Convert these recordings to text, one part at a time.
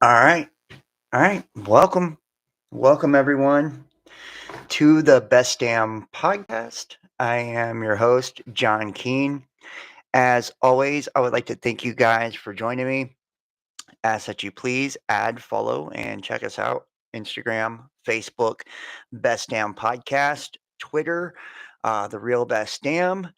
All right. All right. Welcome. Welcome, everyone, to the Best Damn podcast. I am your host, John Keene. As always, I would like to thank you guys for joining me. Ask that you please add, follow, and check us out Instagram, Facebook, Best Damn Podcast, Twitter, The Real Best Damn.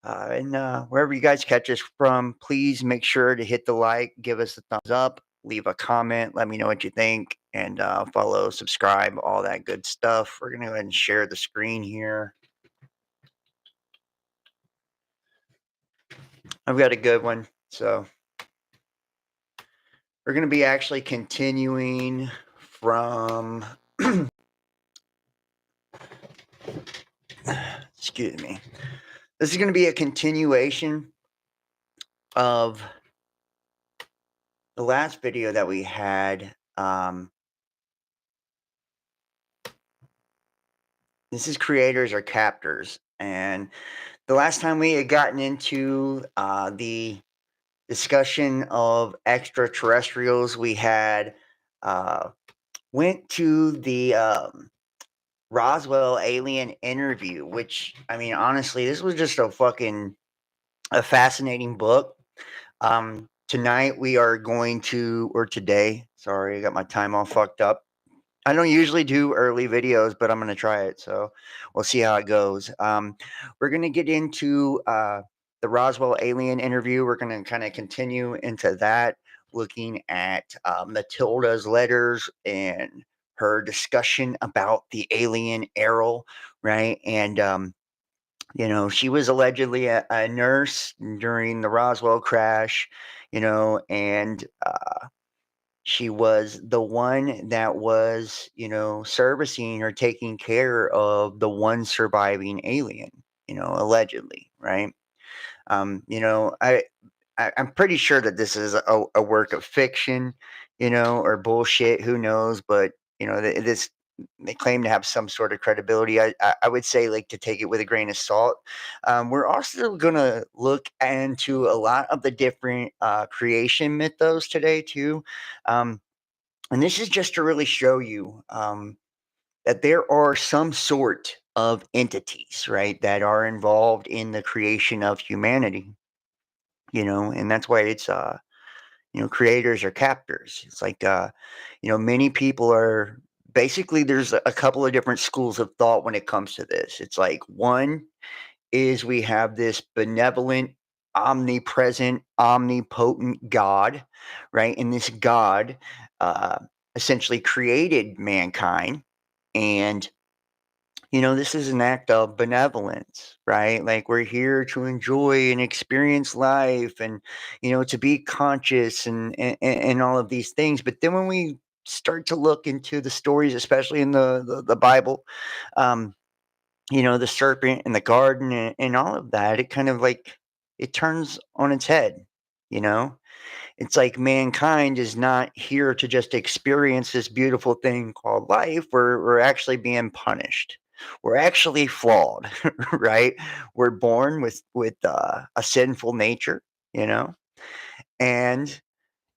And wherever you guys catch us from, please make sure to hit the like, give us a thumbs up, leave a comment, let me know what you think, and follow, subscribe, all that good stuff. We're going to go ahead and share the screen here. I've got a good one. So we're going to be actually continuing from excuse me. This is going to be a continuation of the last video that we had. This is creators or captors. And the last time we had gotten into the discussion of extraterrestrials, we had went to the Roswell alien interview, which, I mean, honestly, this was just a fascinating book. Tonight we are going to, or today, sorry, I got my time all fucked up. I don't usually do early videos, but I'm going to try it. So we'll see how it goes. We're going to get into the Roswell alien interview. We're going to kind of continue into that, looking at Matilda's letters and her discussion about the alien Errol, right? And she was allegedly a nurse during the Roswell crash, and she was the one that was, servicing or taking care of the one surviving alien, allegedly, right? Um, you know, I, I'm pretty sure that this is a work of fiction, or bullshit. Who knows? But this they claim to have some sort of credibility. I would say, like, to take it with a grain of salt. We're also gonna look into a lot of the different creation mythos today too, um, and this is just to really show you that there are some sort of entities, right, that are involved in the creation of humanity. And that's why it's creators or captors. It's like many people are basically, there's a couple of different schools of thought when it comes to this. It's like, one is we have this benevolent, omnipresent, omnipotent God, right? And this God uh essentially created mankind. And this is an act of benevolence, right? Like, we're here to enjoy and experience life, and to be conscious, and all of these things. But then when we start to look into the stories, especially in the Bible, um, the serpent in the garden, and all of that, it kind of like, it turns on its head, you know? It's like mankind is not here to just experience this beautiful thing called life. We're actually being punished. We're actually flawed, right? We're born with a sinful nature, you know, and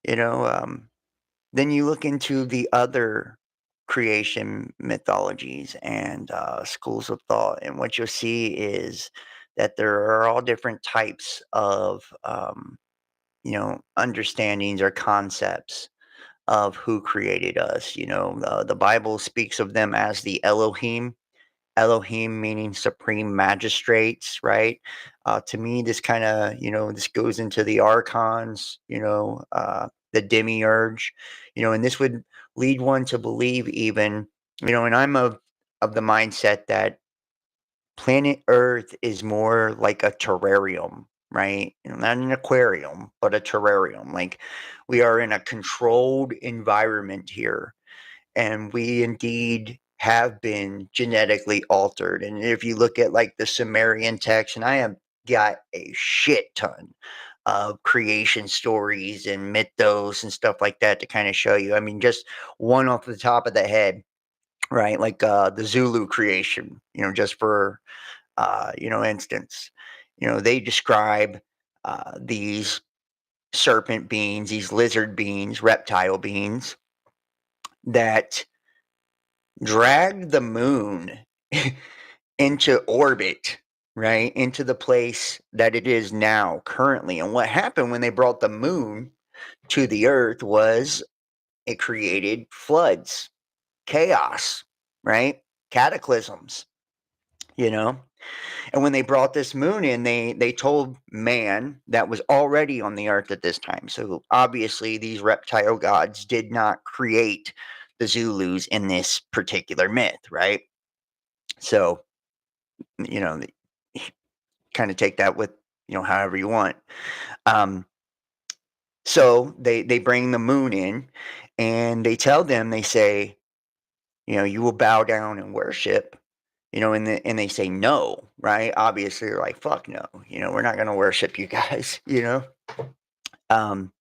you know. Then you look into the other creation mythologies and schools of thought, and what you'll see is that there are all different types of understandings or concepts of who created us. The Bible speaks of them as the Elohim. Elohim meaning supreme magistrates, right? To me, this kind of, this goes into the archons, the demiurge, and this would lead one to believe even, and I'm of the mindset that planet Earth is more like a terrarium, right? Not an aquarium, but a terrarium. Like, we are in a controlled environment here, and we indeed have been genetically altered. And if you look at, like, the Sumerian text, and I have got a shit ton of creation stories and mythos and stuff like that to kind of show you. I mean, just one off the top of the head, right? Like the Zulu creation, just for instance. They describe these. serpent beings, these lizard beings, reptile beings that dragged the moon into orbit, right? Into the place that it is now currently. And what happened when they brought the moon to the earth was it created floods, chaos, right? Cataclysms, you know? And when they brought this moon in, they told man that was already on the earth at this time. So obviously these reptile gods did not create the Zulus in this particular myth, right? So, you know, kind of take that with, however you want. So they bring the moon in and they tell them, they say, you will bow down and worship, and they say no, right? Obviously, they're like, fuck no, we're not going to worship you guys, Um,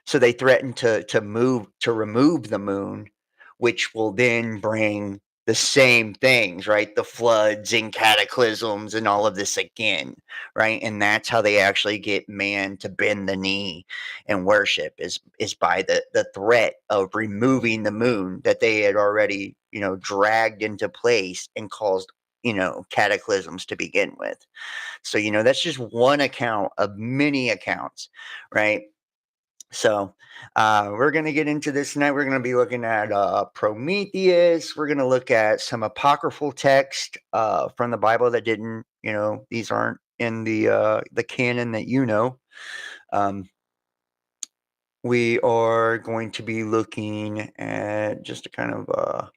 so they threaten to remove the moon, which will then bring the same things, right? The floods and cataclysms and all of this again, right? And that's how they actually get man to bend the knee and worship is by the threat of removing the moon that they had already, dragged into place and caused, cataclysms to begin with. So, that's just one account of many accounts, right? So we're going to get into this tonight. We're going to be looking at Prometheus. We're going to look at some apocryphal text from the Bible that didn't, these aren't in the canon that. We are going to be looking at just a kind of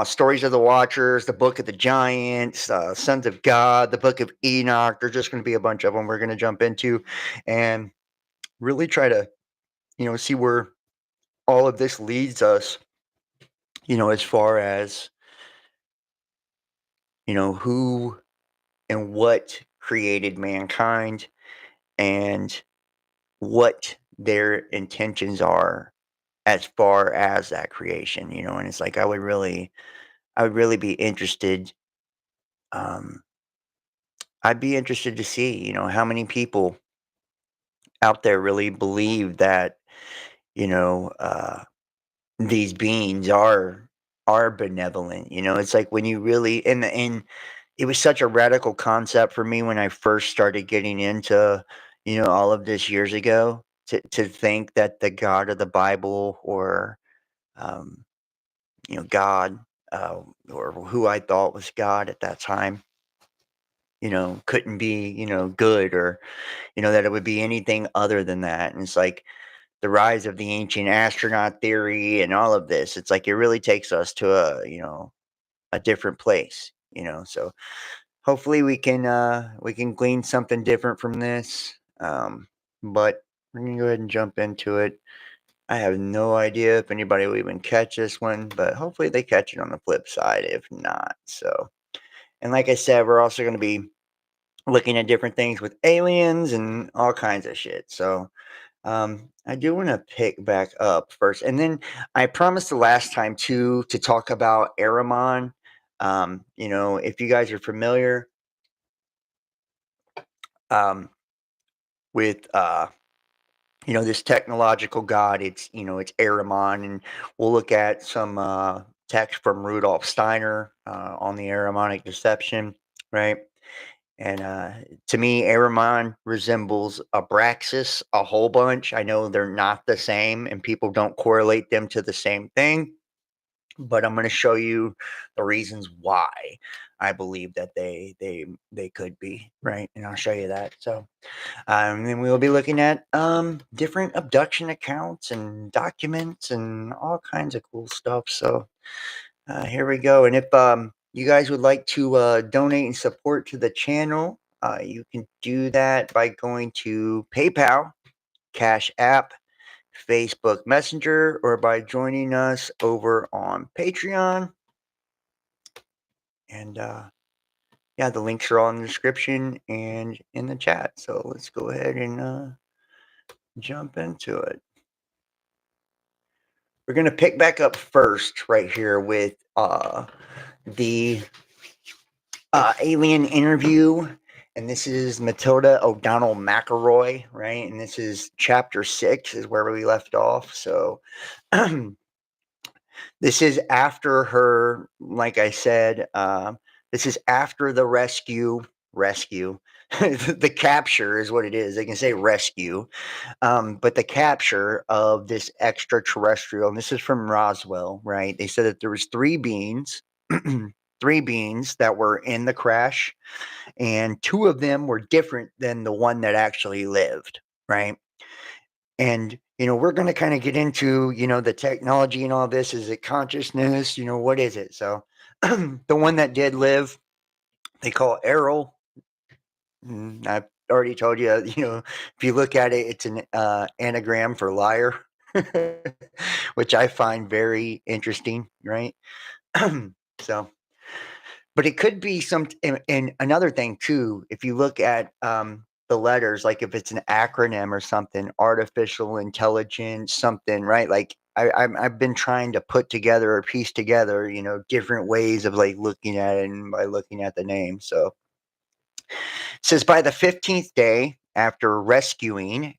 Stories of the Watchers, the Book of the Giants, Sons of God, the Book of Enoch. There's just going to be a bunch of them we're going to jump into and really try to, see where all of this leads us, as far as, who and what created mankind and what their intentions are as far as that creation, and it's like I would really be interested. um I'd be interested to see, how many people out there really believe that, you know, uh, these beings are benevolent. It's like when you really and it was such a radical concept for me when I first started getting into, all of this years ago to think that the God of the Bible or um, God or who I thought was God at that time, couldn't be, good or that it would be anything other than that. And it's like the rise of the ancient astronaut theory and all of this. It's like it really takes us to a different place, So hopefully we can glean something different from this. But we're gonna go ahead and jump into it. I have no idea if anybody will even catch this one, but hopefully they catch it on the flip side, if not. So, and like I said, we're also going to be looking at different things with aliens and all kinds of shit. So, I do want to pick back up first, and then I promised the last time too to talk about Aramon. If you guys are familiar with this technological god, it's Aramon, and we'll look at some text from Rudolf Steiner on the Aramonic deception, right? And to me, Aramon resembles Abraxas a whole bunch. I know they're not the same, and people don't correlate them to the same thing. But I'm going to show you the reasons why I believe that they could be, right, and I'll show you that. So, and then we'll be looking at different abduction accounts and documents and all kinds of cool stuff. So, here we go. And if you guys would like to donate and support to the channel, you can do that by going to PayPal, Cash App, Facebook Messenger, or by joining us over on Patreon. And yeah, the links are all in the description and in the chat. So let's go ahead and jump into it. We're going to pick back up first right here with the alien interview and this is Matilda O'Donnell McElroy, right? And this is chapter 6 is where we left off. So this is after her, like I said, this is after the rescue. The capture is what it is. They can say rescue, but the capture of this extraterrestrial, and this is from Roswell, right? They said that there was three beings, three beings that were in the crash, and two of them were different than the one that actually lived, right? And we're going to kind of get into the technology and all this. Is it consciousness? What is it? So the one that did live, they call Errol. I've already told you, if you look at it, it's an anagram for liar, which I find very interesting, right? So, but it could be and another thing too, if you look at the letters, like if it's an acronym or something, artificial intelligence, something, right? Like I've been trying to put together or piece together, different ways of like looking at it and by looking at the name. So it says by the 15th day after capturing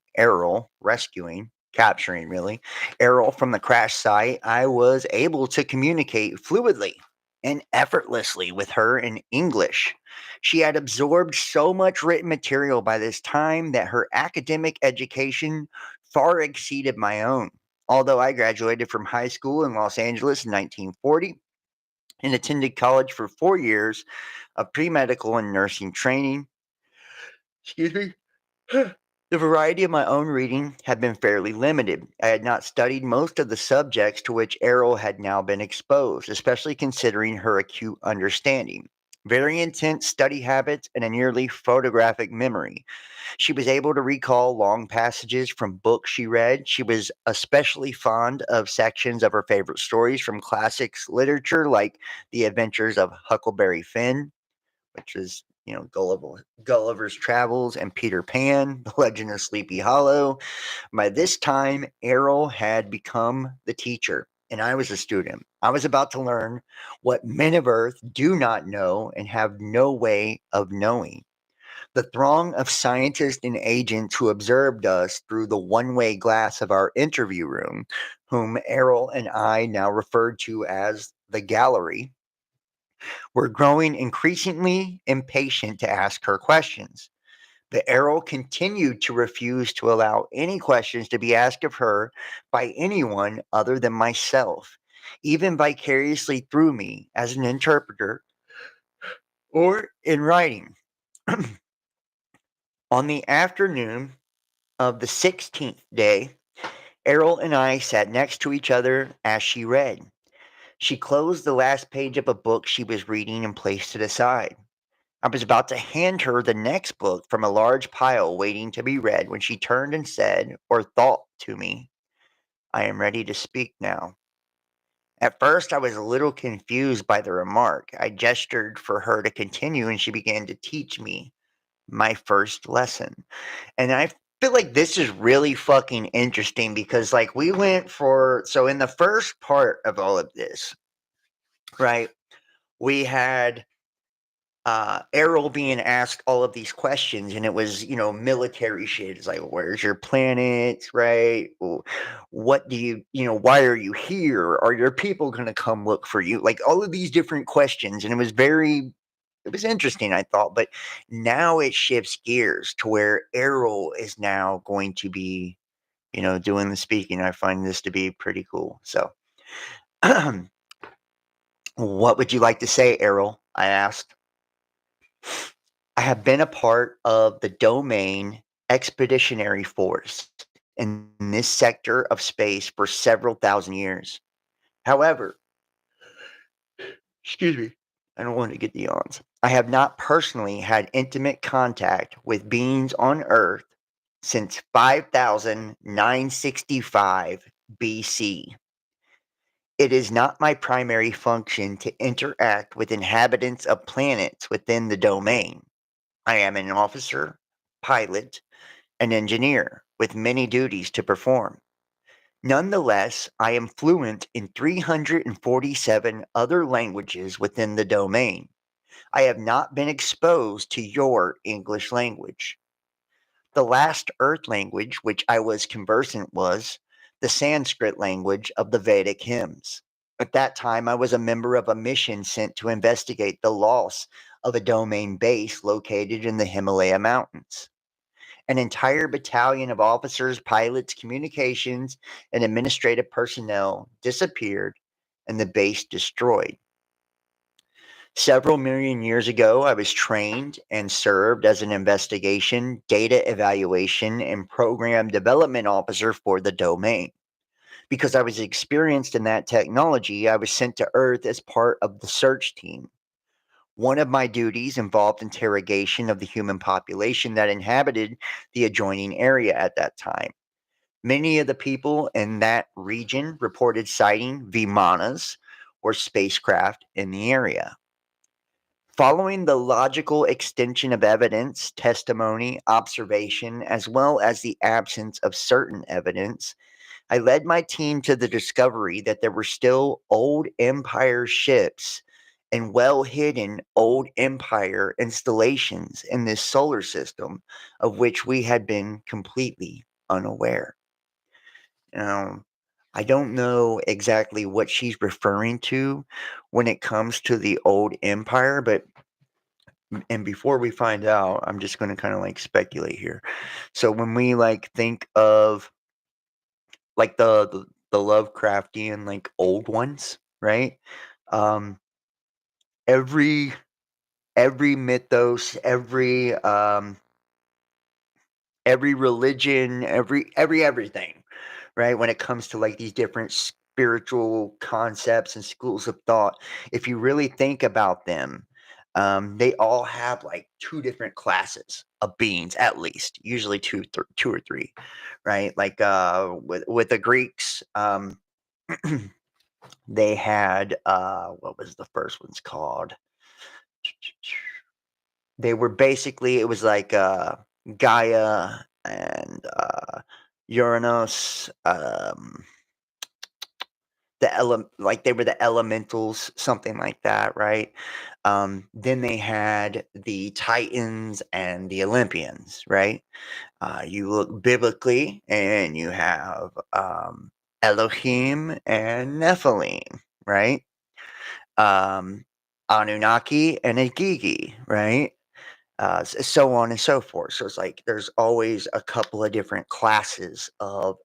really, Errol from the crash site, I was able to communicate fluidly and effortlessly with her in English. She had absorbed so much written material by this time that her academic education far exceeded my own. Although I graduated from high school in Los Angeles in 1940 and attended college for 4 years of pre medical and nursing training, excuse me, the variety of my own reading had been fairly limited. I had not studied most of the subjects to which Errol had now been exposed, especially considering her acute understanding, very intense study habits, and a nearly photographic memory. She was able to recall long passages from books she read. She was especially fond of sections of her favorite stories from classics literature like The Adventures of Huckleberry Finn, which is Gulliver's Travels, and Peter Pan, The Legend of Sleepy Hollow. By this time, Errol had become the teacher, and I was a student. I was about to learn what men of Earth do not know and have no way of knowing. The throng of scientists and agents who observed us through the one-way glass of our interview room, whom Errol and I now referred to as the gallery, were growing increasingly impatient to ask her questions. The Errol continued to refuse to allow any questions to be asked of her by anyone other than myself, even vicariously through me as an interpreter or in writing. On the afternoon of the 16th day, Errol and I sat next to each other as she read. She closed the last page of a book she was reading and placed it aside. I was about to hand her the next book from a large pile waiting to be read when she turned and said, or thought to me, I am ready to speak now. At first, I was a little confused by the remark. I gestured for her to continue, and she began to teach me my first lesson. And I feel like this is really fucking interesting because, like, we went so in the first part of all of this, right, we had Errol being asked all of these questions, and it was, military shit. It's like, where's your planet, right? What do why are you here? Are your people going to come look for you? Like all of these different questions. And it was interesting, I thought. But now it shifts gears to where Errol is now going to be, doing the speaking. I find this to be pretty cool. So, what would you like to say, Errol? I asked. I have been a part of the domain expeditionary force in this sector of space for several thousand years. However, excuse me, I don't want to get the yawns. I have not personally had intimate contact with beings on Earth since 5965 BC. It is not my primary function to interact with inhabitants of planets within the domain. I am an officer, pilot, an engineer with many duties to perform. Nonetheless, I am fluent in 347 other languages within the domain. I have not been exposed to your English language. The last earth language which I was conversant was the Sanskrit language of the Vedic hymns. At that time, I was a member of a mission sent to investigate the loss of a domain base located in the Himalaya Mountains. An entire battalion of officers, pilots, communications, and administrative personnel disappeared and the base destroyed. Several million years ago, I was trained and served as an investigation, data evaluation, and program development officer for the domain. Because I was experienced in that technology, I was sent to Earth as part of the search team. One of my duties involved interrogation of the human population that inhabited the adjoining area at that time. Many of the people in that region reported sighting Vimanas or spacecraft in the area. Following the logical extension of evidence, testimony, observation, as well as the absence of certain evidence, I led my team to the discovery that there were still old Empire ships and well hidden old Empire installations in this solar system of which we had been completely unaware. Now, I don't know exactly what she's referring to when it comes to the old Empire, but and before we find out, I'm just going to kind of like speculate here. So when we like think of like the Lovecraftian like old ones, right? Um, every mythos, every religion, everything, right? When it comes to like these different spiritual concepts and schools of thought, if you really think about them, they all have like two different classes of beings, at least, usually two or three, right? Like with the Greeks, they had what was the first one's called? They were basically it was like Gaia and Uranus, like they were the elementals, something like that, right? Then they had the Titans and the Olympians, right? You look biblically, and you have Elohim and Nephilim, right? Um, Anunnaki and Agigi, right? So on and so forth. So it's like there's always a couple of different classes of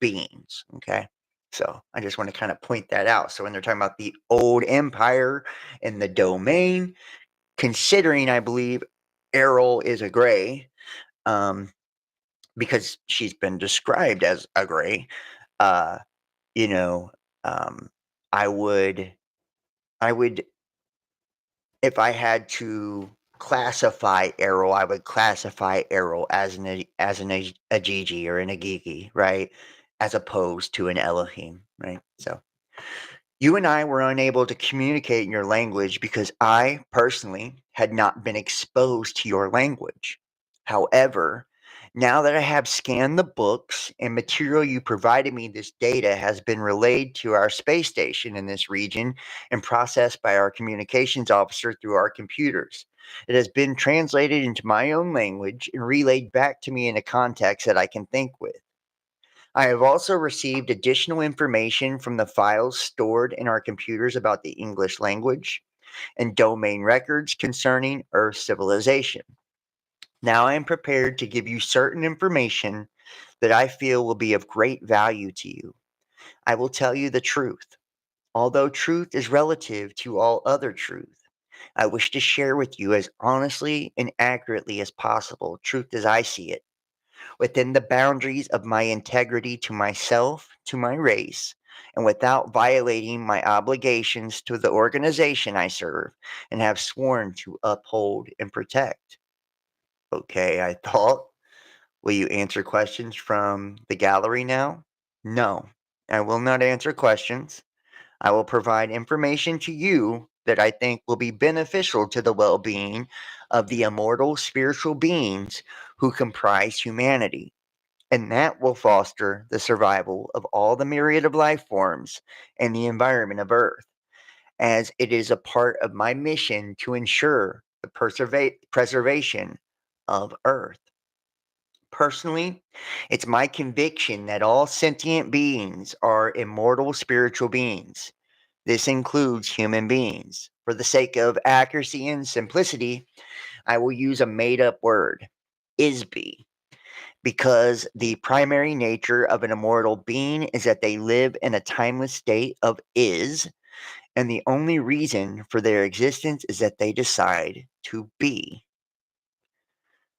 beings. Okay. So I just want to kind of point that out. So when they're talking about the old empire and the domain, considering I believe Errol is a gray, because she's been described as a gray, uh, you know, um, I would, I would, if I had to classify Errol, I would classify Errol as a Gigi or an Agigi, right? As opposed to an Elohim, right? So you and I were unable to communicate in your language because I personally had not been exposed to your language. However, now that I have scanned the books and material you provided me, this data has been relayed to our space station in this region and processed by our communications officer through our computers. It has been translated into my own language and relayed back to me in a context that I can think with. I have also received additional information from the files stored in our computers about the English language and domain records concerning Earth civilization. Now I am prepared to give you certain information that I feel will be of great value to you. I will tell you the truth. Although truth is relative to all other truth, I wish to share with you as honestly and accurately as possible, truth as I see it, within the boundaries of my integrity to myself, to my race, and without violating my obligations to the organization I serve and have sworn to uphold and protect. Okay, I thought. Will you answer questions from the gallery now? No, I will not answer questions. I will provide information to you that I think will be beneficial to the well being of the immortal spiritual beings who comprise humanity, and that will foster the survival of all the myriad of life forms and the environment of Earth. as it is a part of my mission to ensure the preservation of Earth. Personally, it's my conviction that all sentient beings are immortal spiritual beings. This includes human beings. For the sake of accuracy and simplicity, I will use a made up word, ISBE, because the primary nature of an immortal being is that they live in a timeless state of is, and the only reason for their existence is that they decide to be.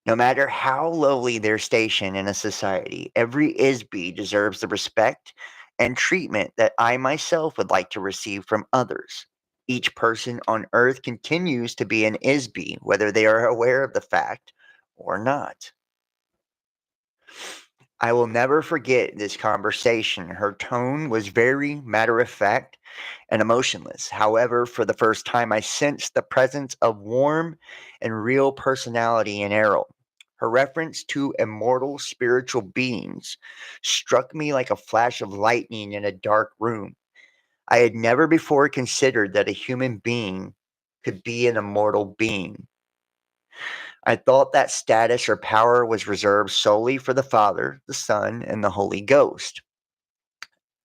No matter how lowly their station in a society, every ISBE deserves the respect and treatment that I myself would like to receive from others. Each person on Earth continues to be an ISBE, whether they are aware of the fact or not. I will never forget this conversation. Her tone was very matter of fact and emotionless. However, for the first time, I sensed the presence of warm and real personality in Errol. Her reference to immortal spiritual beings struck me like a flash of lightning in a dark room. I had never before considered that a human being could be an immortal being. I thought that status or power was reserved solely for the Father, the Son, and the Holy Ghost.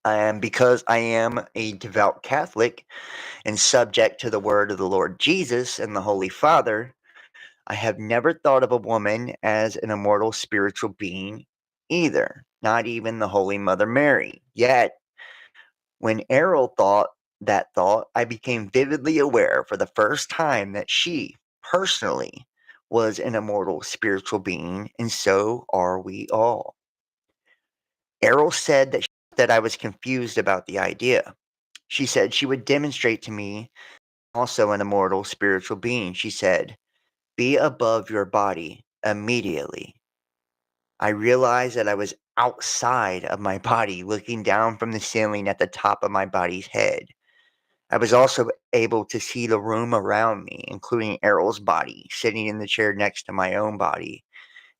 And because I am a devout Catholic and subject to the word of the Lord Jesus and the Holy Father, I have never thought of a woman as an immortal spiritual being either, not even the Holy Mother Mary. Yet, when Errol thought that thought, I became vividly aware for the first time that she, personally, was an immortal spiritual being, and so are we all. Errol said that I was confused about the idea. She said she would demonstrate to me also an immortal spiritual being. She said, "Be above your body immediately." I realized that I was outside of my body, looking down from the ceiling at the top of my body's head. I was also able to see the room around me, including Errol's body, sitting in the chair next to my own body.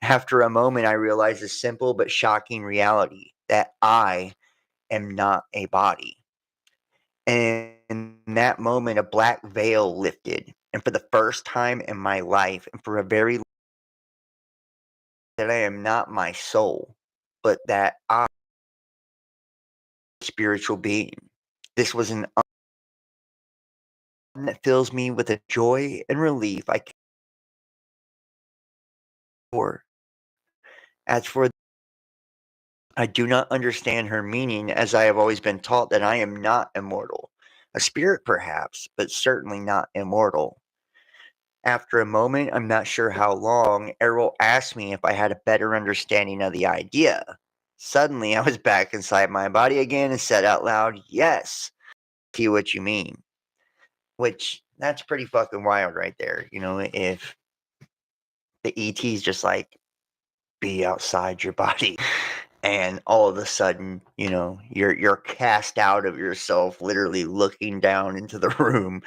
After a moment, I realized a simple but shocking reality that I am not a body. And in that moment, a black veil lifted. And for the first time in my life, and for a very that I am not my soul, but that I am a spiritual being. This was an that fills me with a joy and relief I can't for. As for I do not understand her meaning, as I have always been taught that I am not immortal. A spirit, perhaps, but certainly not immortal. After a moment, I'm not sure how long, Errol asked me if I had a better understanding of the idea. Suddenly, I was back inside my body again and said out loud, "Yes, I see what you mean." Which, that's pretty fucking wild right there. You know, if the ET's just like, be outside your body. And all of a sudden, you know, you're cast out of yourself, literally looking down into the room.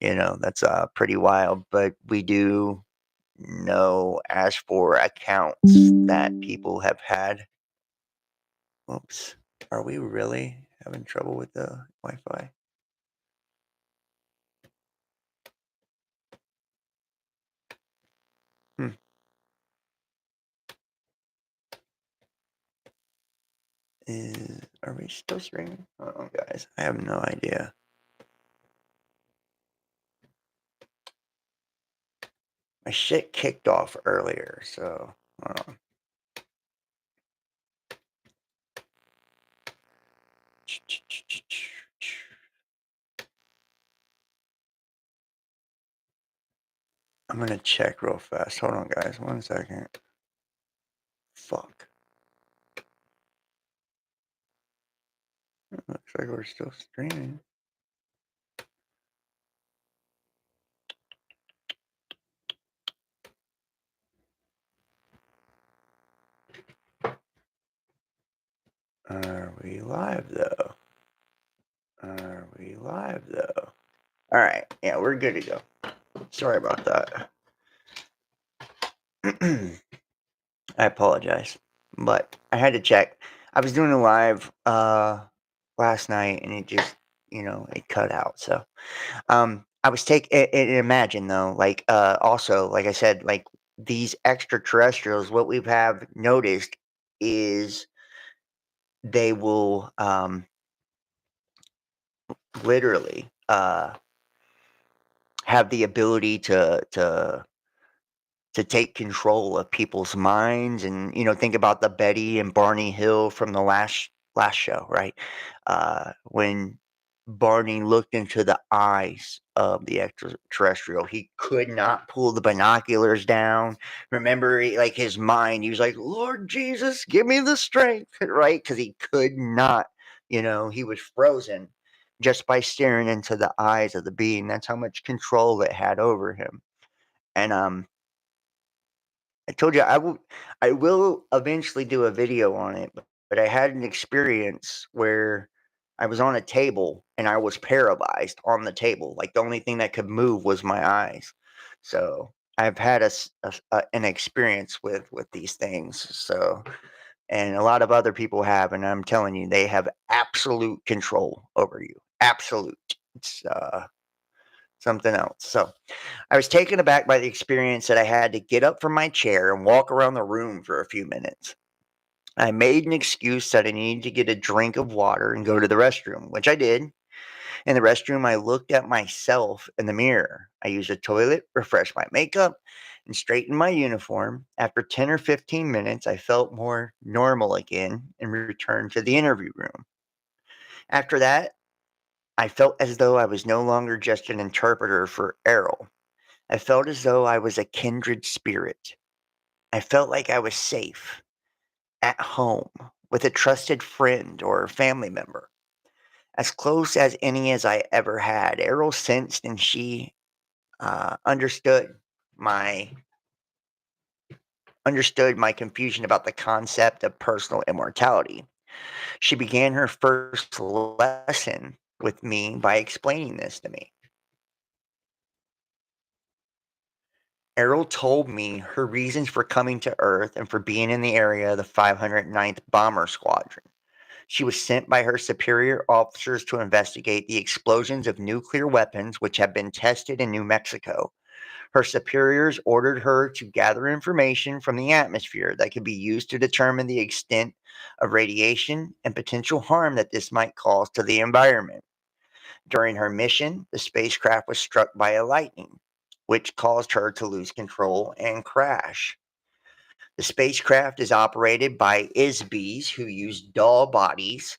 You know, that's pretty wild. But we do know, as for accounts that people have had. Oops, are we really having trouble with the Wi-Fi? Hmm. Are we still streaming? Oh, guys, I have no idea. My shit kicked off earlier, so hold on. I'm gonna check real fast. Hold on, guys. 1 second. Fuck. Looks like we're still streaming. Are we live though? Are we live though? All right. Yeah, we're good to go. Sorry about that. I apologize, but I had to check. I was doing a live last night, and it just it cut out. So I was and imagine though, like also, like I said, like these extraterrestrials, what we have noticed is they will literally have the ability to take control of people's minds. And think about the Betty and Barney Hill from the last show, right? When Barney looked into the eyes of the extraterrestrial, he could not pull the binoculars down. Remember, like his mind, he was like, Lord Jesus, give me the strength, right? Because he could not, he was frozen just by staring into the eyes of the being. That's how much control it had over him. And I told you I will eventually do a video on it, but I had an experience where I was on a table and I was paralyzed on the table. Like the only thing that could move was my eyes. So I've had an experience with these things. So, and a lot of other people have, and I'm telling you, they have absolute control over you. Absolute. It's something else. So I was taken aback by the experience that I had to get up from my chair and walk around the room for a few minutes. I made an excuse that I needed to get a drink of water and go to the restroom, which I did. In the restroom, I looked at myself in the mirror. I used a toilet, refreshed my makeup, and straightened my uniform. After 10 or 15 minutes, I felt more normal again and returned to the interview room. After that, I felt as though I was no longer just an interpreter for Errol. I felt as though I was a kindred spirit. I felt like I was safe, at home, with a trusted friend or family member. As close as any as I ever had. Errol sensed and she understood my confusion about the concept of personal immortality. She began her first lesson with me by explaining this to me. Errol told me her reasons for coming to Earth and for being in the area of the 509th Bomber Squadron. She was sent by her superior officers to investigate the explosions of nuclear weapons which have been tested in New Mexico. Her superiors ordered her to gather information from the atmosphere that could be used to determine the extent of radiation and potential harm that this might cause to the environment. During her mission, the spacecraft was struck by a lightning, which caused her to lose control and crash. The spacecraft is operated by ISBs who use doll bodies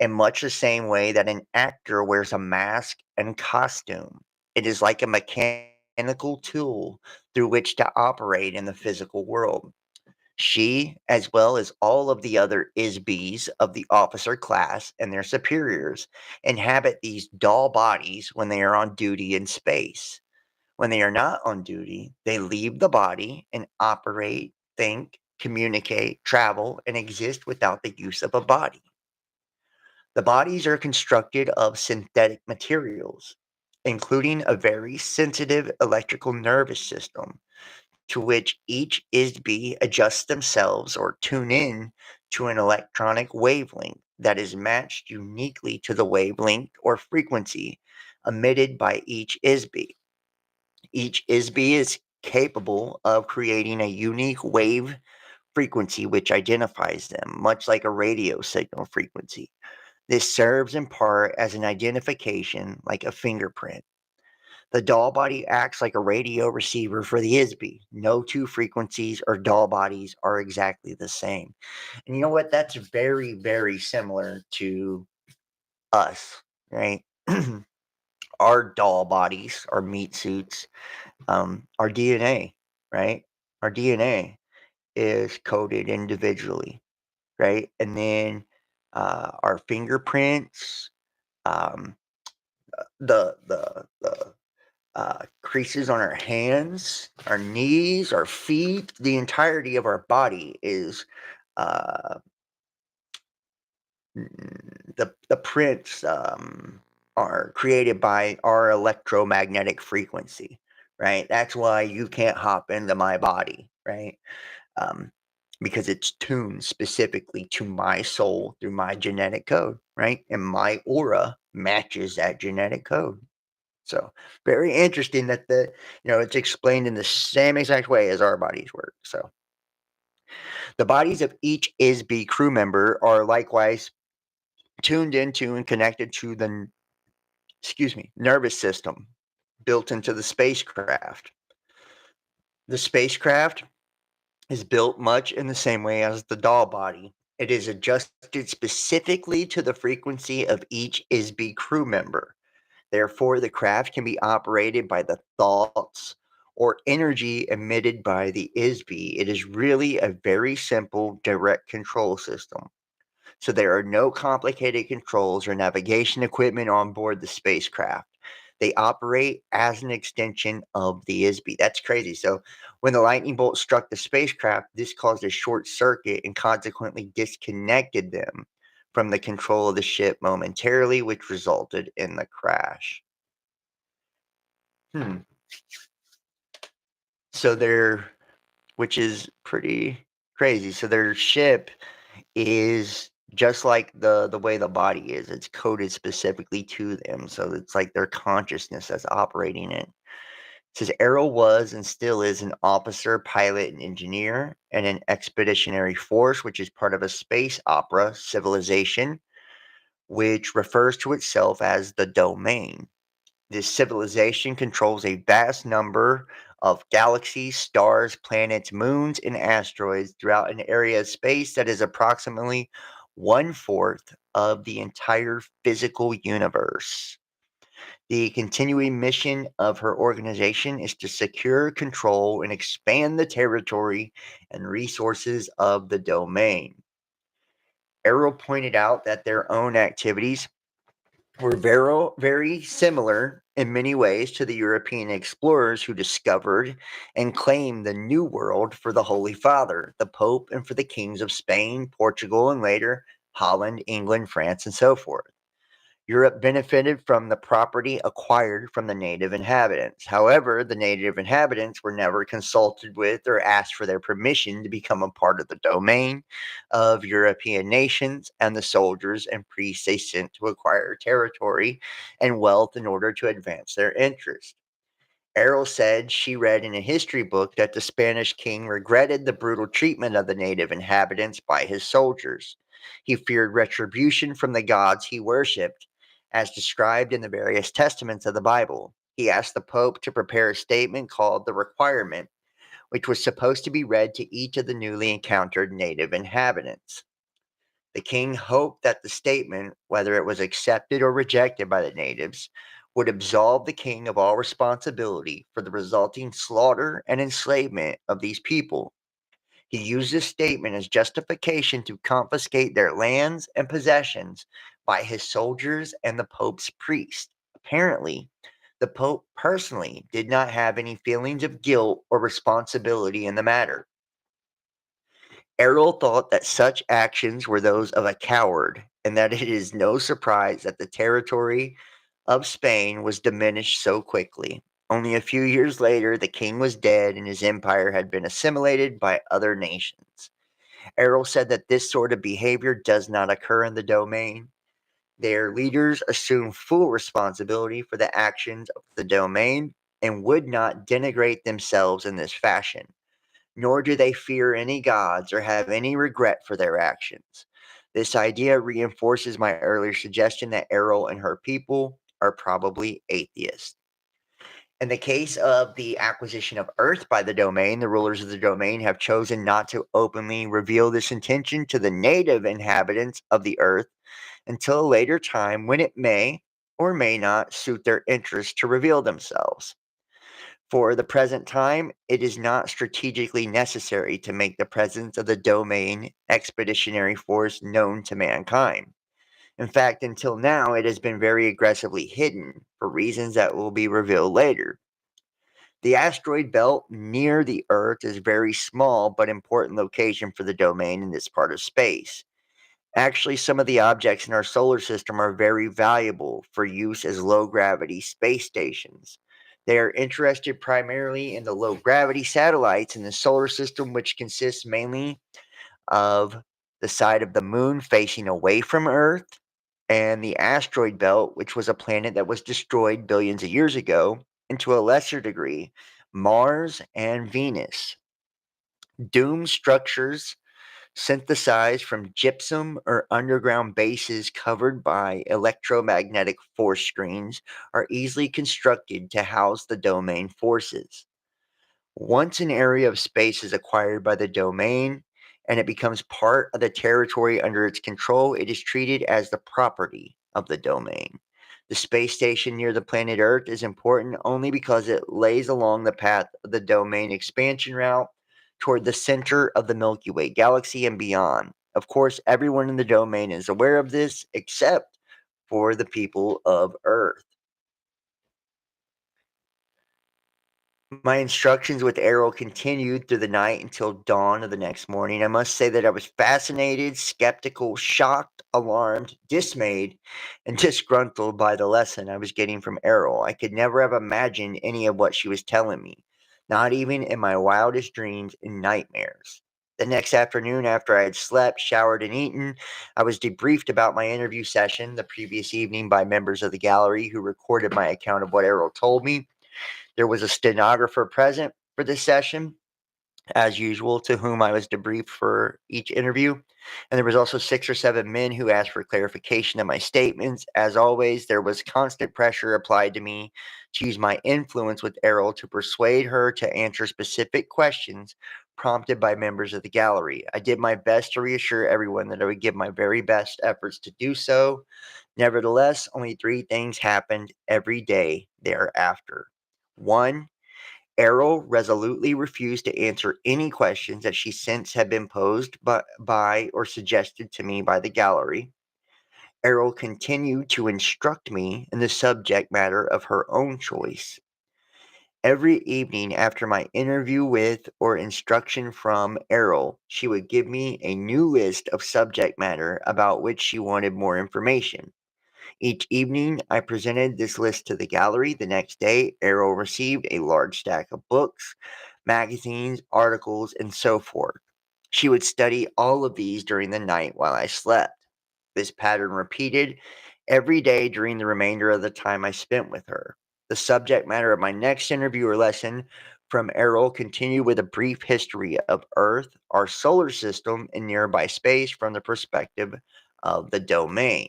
in much the same way that an actor wears a mask and costume. It is like a mechanical tool through which to operate in the physical world. She, as well as all of the other ISBs of the officer class and their superiors, inhabit these doll bodies when they are on duty in space. When they are not on duty, they leave the body and operate, think, communicate, travel, and exist without the use of a body. The bodies are constructed of synthetic materials, including a very sensitive electrical nervous system to which each ISB adjusts themselves or tune in to an electronic wavelength that is matched uniquely to the wavelength or frequency emitted by each ISB. Each ISB is capable of creating a unique wave frequency which identifies them, much like a radio signal frequency. This serves in part as an identification, like a fingerprint. The doll body acts like a radio receiver for the ISB. No two frequencies or doll bodies are exactly the same. And you know what? That's very, very similar to us, right? Our doll bodies, our meat suits, our DNA, right? Our DNA is coded individually, right? And then our fingerprints, um, the creases on our hands, our knees, our feet, the entirety of our body is uh, the prints are created by our electromagnetic frequency, right? That's why you can't hop into my body, right? Um, because it's tuned specifically to my soul through my genetic code, right? And my aura matches that genetic code. So very interesting that it's explained in the same exact way as our bodies work. So the bodies of each ISB crew member are likewise tuned into and connected to the nervous system built into the spacecraft. The spacecraft is built much in the same way as the doll body. It is adjusted specifically to the frequency of each ISB crew member. Therefore, the craft can be operated by the thoughts or energy emitted by the ISB. It is really a very simple direct control system. So there are no complicated controls or navigation equipment on board the spacecraft. They operate as an extension of the ISB. That's crazy. So when the lightning bolt struck the spacecraft, this caused a short circuit and consequently disconnected them from the control of the ship momentarily, which resulted in the crash. Hmm. So which is pretty crazy. So their ship is just like the way the body is. It's coded specifically to them. So it's like their consciousness that's operating it. It says Errol was and still is an officer, pilot, and engineer in an expeditionary force, which is part of a space opera civilization, which refers to itself as the domain. This civilization controls a vast number of galaxies, stars, planets, moons, and asteroids throughout an area of space that is approximately 1/4 of the entire physical universe. The continuing mission of her organization is to secure, control, and expand the territory and resources of the domain. Errol pointed out that their own activities were very similar in many ways to the European explorers who discovered and claimed the New World for the Holy Father, the Pope, and for the kings of Spain, Portugal, and later Holland, England, France, and so forth. Europe benefited from the property acquired from the native inhabitants. However, the native inhabitants were never consulted with or asked for their permission to become a part of the domain of European nations and the soldiers and priests they sent to acquire territory and wealth in order to advance their interests. Errol said she read in a history book that the Spanish king regretted the brutal treatment of the native inhabitants by his soldiers. He feared retribution from the gods he worshipped, as described in the various testaments of the Bible. He asked the Pope to prepare a statement called the Requirement, which was supposed to be read to each of the newly encountered native inhabitants. The king hoped that the statement, whether it was accepted or rejected by the natives, would absolve the king of all responsibility for the resulting slaughter and enslavement of these people. He used this statement as justification to confiscate their lands and possessions by his soldiers and the Pope's priests. Apparently, the Pope personally did not have any feelings of guilt or responsibility in the matter. Errol thought that such actions were those of a coward, and that it is no surprise that the territory of Spain was diminished so quickly. Only a few years later, the king was dead and his empire had been assimilated by other nations. Errol said that this sort of behavior does not occur in the domain. Their leaders assume full responsibility for the actions of the domain and would not denigrate themselves in this fashion, nor do they fear any gods or have any regret for their actions. This idea reinforces my earlier suggestion that Errol and her people are probably atheists. In the case of the acquisition of Earth by the domain, the rulers of the domain have chosen not to openly reveal this intention to the native inhabitants of the Earth until a later time when it may or may not suit their interest to reveal themselves. For the present time, it is not strategically necessary to make the presence of the domain expeditionary force known to mankind. In fact, until now, it has been very aggressively hidden for reasons that will be revealed later. The asteroid belt near the Earth is a very small but important location for the domain in this part of space. Actually, some of the objects in our solar system are very valuable for use as low gravity space stations. They are interested primarily in the low gravity satellites in the solar system, which consists mainly of the side of the moon facing away from Earth and the asteroid belt, which was a planet that was destroyed billions of years ago, and to a lesser degree, Mars and Venus. Doomed structures synthesized from gypsum or underground bases covered by electromagnetic force screens are easily constructed to house the domain forces. Once an area of space is acquired by the domain and it becomes part of the territory under its control, it is treated as the property of the domain. The space station near the planet Earth is important only because it lays along the path of the domain expansion route toward the center of the Milky Way galaxy and beyond. Of course, everyone in the domain is aware of this except for the people of Earth. My instructions with Errol continued through the night until dawn of the next morning. I must say that I was fascinated, skeptical, shocked, alarmed, dismayed, and disgruntled by the lesson I was getting from Errol. I could never have imagined any of what she was telling me, not even in my wildest dreams and nightmares. The next afternoon, after I had slept, showered, and eaten, I was debriefed about my interview session the previous evening by members of the gallery who recorded my account of what Errol told me. There was a stenographer present for this session, as usual, to whom I was debriefed for each interview. And there was also 6 or 7 men who asked for clarification of my statements. As always, there was constant pressure applied to me to use my influence with Errol to persuade her to answer specific questions prompted by members of the gallery. I did my best to reassure everyone that I would give my very best efforts to do so. Nevertheless, only 3 things happened every day thereafter. 1. Errol resolutely refused to answer any questions that she since had been posed by or suggested to me by the gallery. Errol continued to instruct me in the subject matter of her own choice. Every evening after my interview with or instruction from Errol, she would give me a new list of subject matter about which she wanted more information. Each evening, I presented this list to the gallery. The next day, Errol received a large stack of books, magazines, articles, and so forth. She would study all of these during the night while I slept. This pattern repeated every day during the remainder of the time I spent with her. The subject matter of my next interview or lesson from Errol continued with a brief history of Earth, our solar system, and nearby space from the perspective of the domain.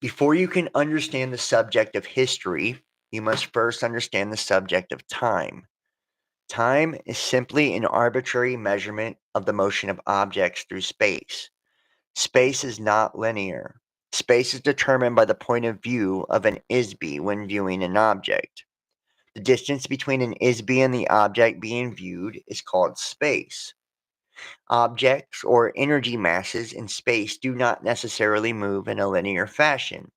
Before you can understand the subject of history, you must first understand the subject of time. Time is simply an arbitrary measurement of the motion of objects through space. Space is not linear. Space is determined by the point of view of an ISB when viewing an object. The distance between an ISB and the object being viewed is called space. Objects or energy masses in space do not necessarily move in a linear fashion.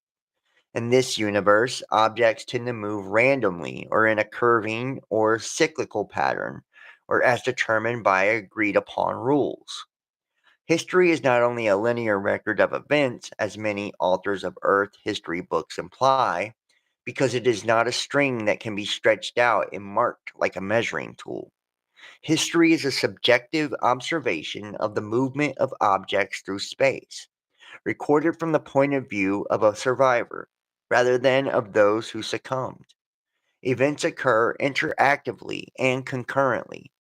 In this universe, objects tend to move randomly or in a curving or cyclical pattern, or as determined by agreed upon rules. History is not only a linear record of events, as many authors of Earth history books imply, because it is not a string that can be stretched out and marked like a measuring tool. History is a subjective observation of the movement of objects through space, recorded from the point of view of a survivor, rather than of those who succumbed. Events occur interactively and concurrently,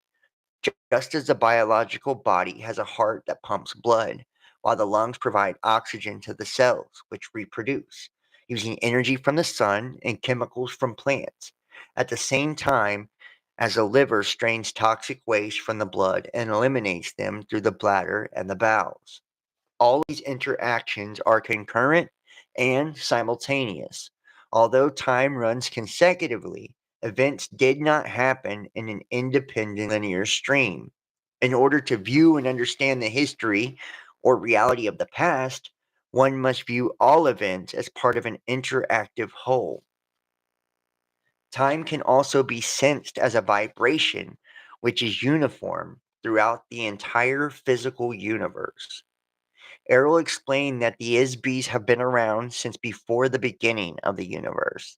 just as the biological body has a heart that pumps blood, while the lungs provide oxygen to the cells, which reproduce, using energy from the sun and chemicals from plants, at the same time as the liver strains toxic waste from the blood and eliminates them through the bladder and the bowels. All these interactions are concurrent and simultaneous. Although time runs consecutively, events did not happen in an independent linear stream. In order to view and understand the history or reality of the past, one must view all events as part of an interactive whole. Time can also be sensed as a vibration, which is uniform throughout the entire physical universe. Errol explained that the ISBs have been around since before the beginning of the universe.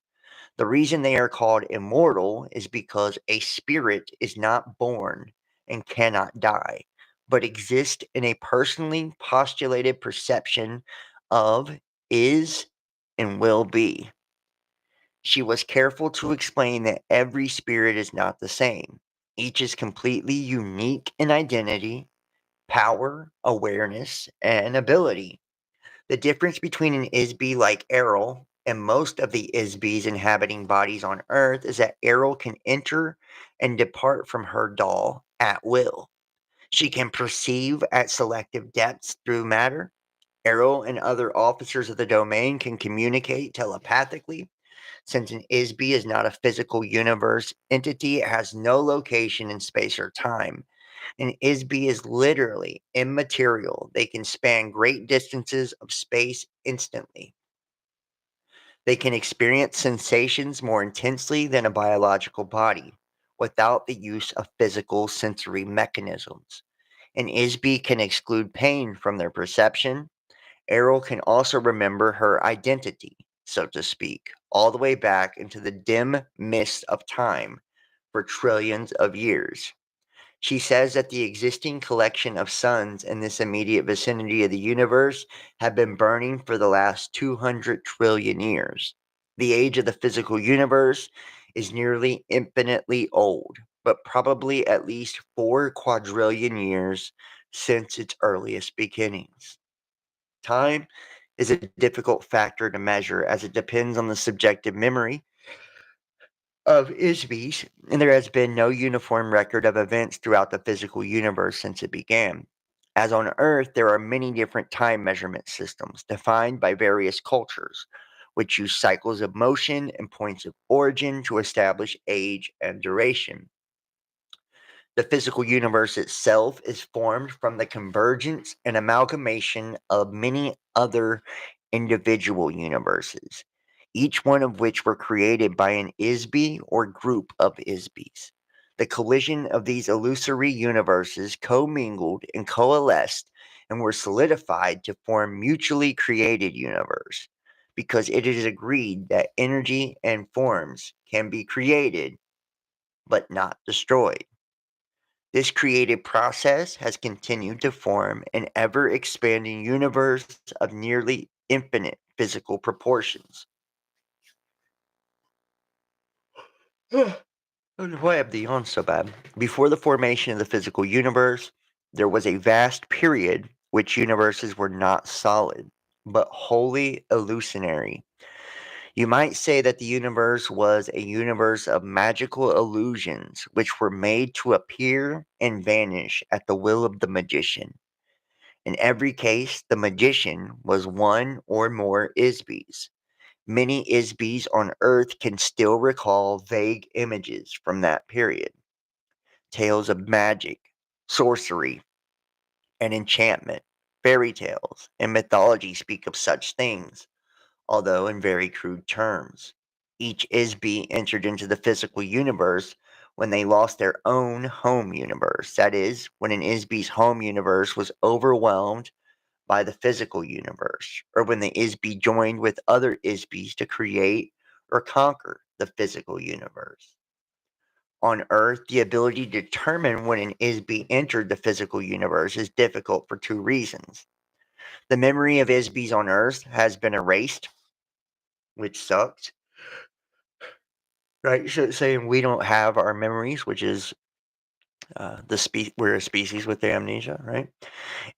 The reason they are called immortal is because a spirit is not born and cannot die, but exists in a personally postulated perception of, is, and will be. She was careful to explain that every spirit is not the same. Each is completely unique in identity, power, awareness, and ability. The difference between an Isby like Errol and most of the Isbys inhabiting bodies on Earth is that Errol can enter and depart from her doll at will. She can perceive at selective depths through matter. Errol and other officers of the domain can communicate telepathically. Since an Isby is not a physical universe entity, it has no location in space or time. An Isby is literally immaterial. They can span great distances of space instantly. They can experience sensations more intensely than a biological body without the use of physical sensory mechanisms. An Isby can exclude pain from their perception. Errol can also remember her identity, so to speak, all the way back into the dim mist of time for trillions of years. She says that the existing collection of suns in this immediate vicinity of the universe have been burning for the last 200 trillion years. The age of the physical universe is nearly infinitely old, but probably at least 4 quadrillion years since its earliest beginnings. Time is a difficult factor to measure as it depends on the subjective memory of Isbys, and there has been no uniform record of events throughout the physical universe since it began. As on Earth, there are many different time measurement systems defined by various cultures, which use cycles of motion and points of origin to establish age and duration. The physical universe itself is formed from the convergence and amalgamation of many other individual universes, each one of which were created by an Isby or group of Isbys. The collision of these illusory universes commingled and coalesced and were solidified to form mutually created universe, because it is agreed that energy and forms can be created but not destroyed. This creative process has continued to form an ever expanding universe of nearly infinite physical proportions. I don't know why I have the yawn so bad. Before the formation of the physical universe, there was a vast period which universes were not solid, but wholly illusionary. You might say that the universe was a universe of magical illusions which were made to appear and vanish at the will of the magician. In every case, the magician was one or more Isbys. Many Isbys on Earth can still recall vague images from that period. Tales of magic, sorcery, and enchantment, fairy tales, and mythology speak of such things, although in very crude terms. Each Isby entered into the physical universe when they lost their own home universe. That is, when an Isby's home universe was overwhelmed by the physical universe, or when the Isby joined with other Isbys to create or conquer the physical universe. On Earth, the ability to determine when an Isby entered the physical universe is difficult for two reasons. The memory of Isbys on Earth has been erased, which sucks, right? So saying we don't have our memories, which is we're a species with amnesia, right?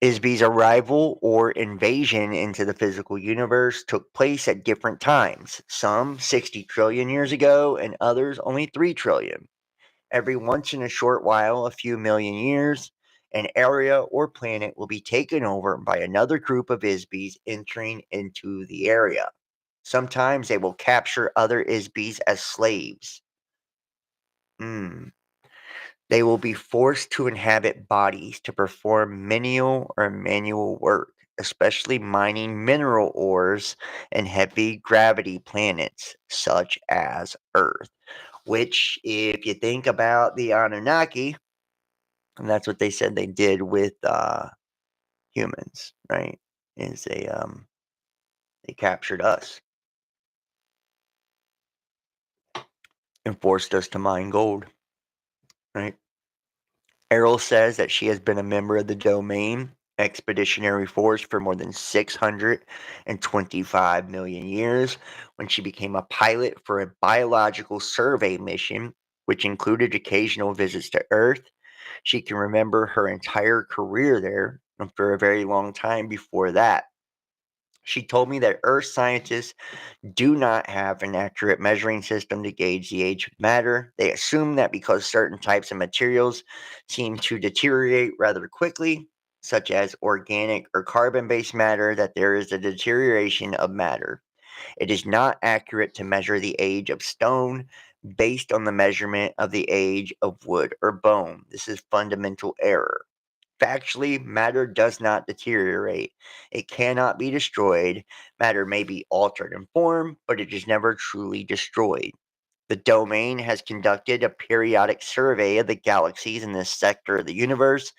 Isby's arrival or invasion into the physical universe took place at different times, some 60 trillion years ago and others only 3 trillion. Every once in a short while, a few million years, an area or planet will be taken over by another group of Isbys entering into the area. Sometimes they will capture other Isbys as slaves. They will be forced to inhabit bodies to perform menial or manual work, especially mining mineral ores and heavy gravity planets such as Earth. Which, if you think about the Anunnaki, and that's what they said they did with humans, right? Is they captured us and forced us to mine gold, right? Errol says that she has been a member of the domain expeditionary force for more than 625 million years when she became a pilot for a biological survey mission, which included occasional visits to Earth. She can remember her entire career there and for a very long time before that. She told me that Earth scientists do not have an accurate measuring system to gauge the age of matter. They assume that because certain types of materials seem to deteriorate rather quickly, such as organic or carbon based matter, that there is a deterioration of matter. It is not accurate to measure the age of stone based on the measurement of the age of wood or bone. This is fundamental error. Factually, matter does not deteriorate. It cannot be destroyed. Matter may be altered in form, but it is never truly destroyed. The domain has conducted a periodic survey of the galaxies in this sector of the universe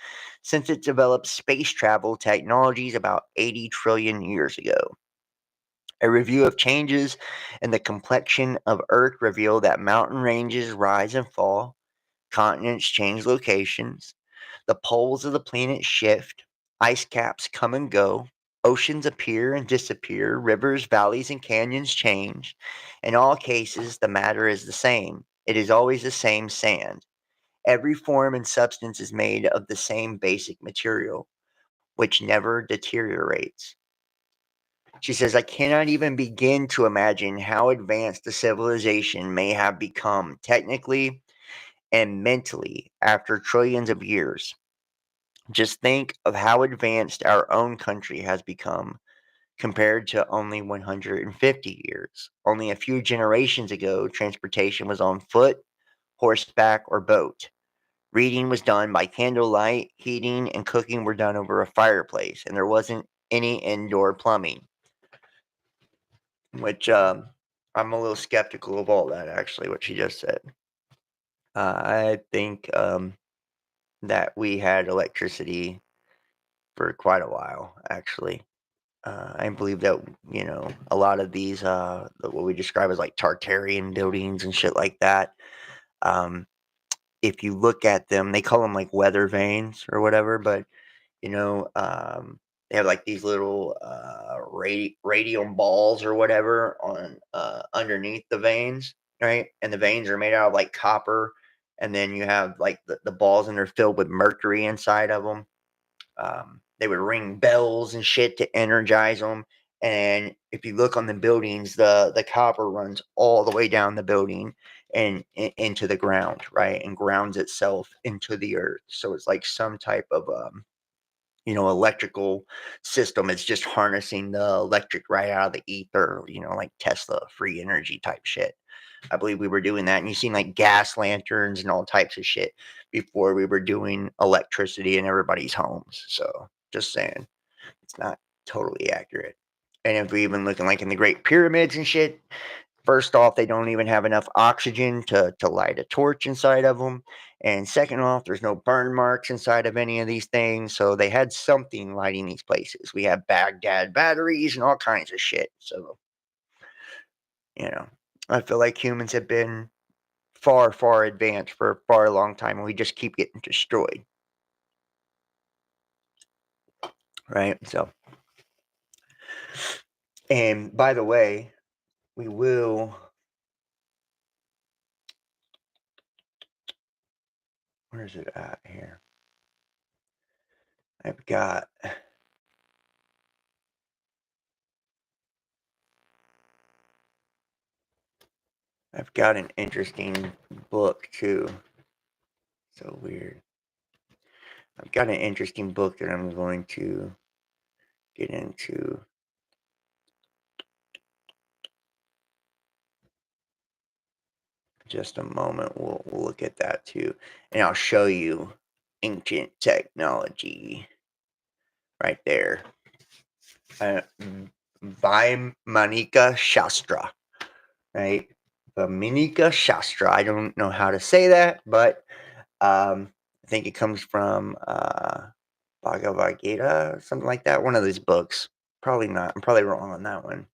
since it developed space travel technologies about 80 trillion years ago. A review of changes in the complexion of Earth revealed that mountain ranges rise and fall, continents change locations, the poles of the planet shift, ice caps come and go, oceans appear and disappear, rivers, valleys, and canyons change. In all cases, the matter is the same. It is always the same sand. Every form and substance is made of the same basic material, which never deteriorates. She says, I cannot even begin to imagine how advanced the civilization may have become technically and mentally after trillions of years. Just think of how advanced our own country has become compared to only 150 years. Only a few generations ago, transportation was on foot, horseback, or boat. Reading was done by candlelight, heating and cooking were done over a fireplace, and there wasn't any indoor plumbing, which I'm a little skeptical of all that, actually, what she just said. I think that we had electricity for quite a while, actually. I believe that, a lot of these, what we describe as like Tartarian buildings and shit like that, um, if you look at them, they call them like weather vanes or whatever, but, you know, um, they have like these little radium balls or whatever on underneath the veins, right? And the veins are made out of like copper, and then you have like the balls, and they're filled with mercury inside of them. They would ring bells and shit to energize them. And if you look on the buildings, the copper runs all the way down the building and into the ground, right? And grounds itself into the earth. So it's like some type of electrical system. It's just harnessing the electric right out of the ether, like Tesla free energy type shit. I believe we were doing that. And you've seen like gas lanterns and all types of shit before we were doing electricity in everybody's homes. So just saying, it's not totally accurate. And if we even looking like in the Great Pyramids and shit, first off, they don't even have enough oxygen to light a torch inside of them. And second off, there's no burn marks inside of any of these things. So they had something lighting these places. We have Baghdad batteries and all kinds of shit. So, you know, I feel like humans have been far, far advanced for a far long time, and we just keep getting destroyed. Right? So, and by the way, we will. Where's it at here? I've got. I've got an interesting book too. So weird. I've got an interesting book that I'm going to get into. Just a moment. We'll look at that too, and I'll show you ancient technology right there. Vaimanika Shastra, right? Vaimanika Shastra. I don't know how to say that, but I think it comes from Bhagavad Gita or something like that. One of these books. Probably not. I'm probably wrong on that one.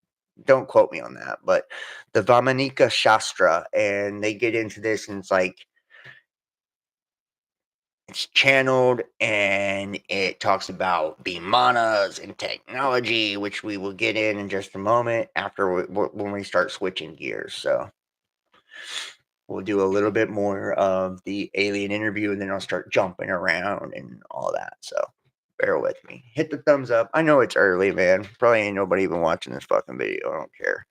Don't quote me on that. But the Vaimanika Shastra, and they get into this, and it's like it's channeled, and it talks about Bimanas and technology, which we will get in just a moment after when we start switching gears. So we'll do a little bit more of the alien interview, and then I'll start jumping around and all that. So bear with me. Hit the thumbs up. I know it's early, man. Probably ain't nobody even watching this fucking video. I don't care.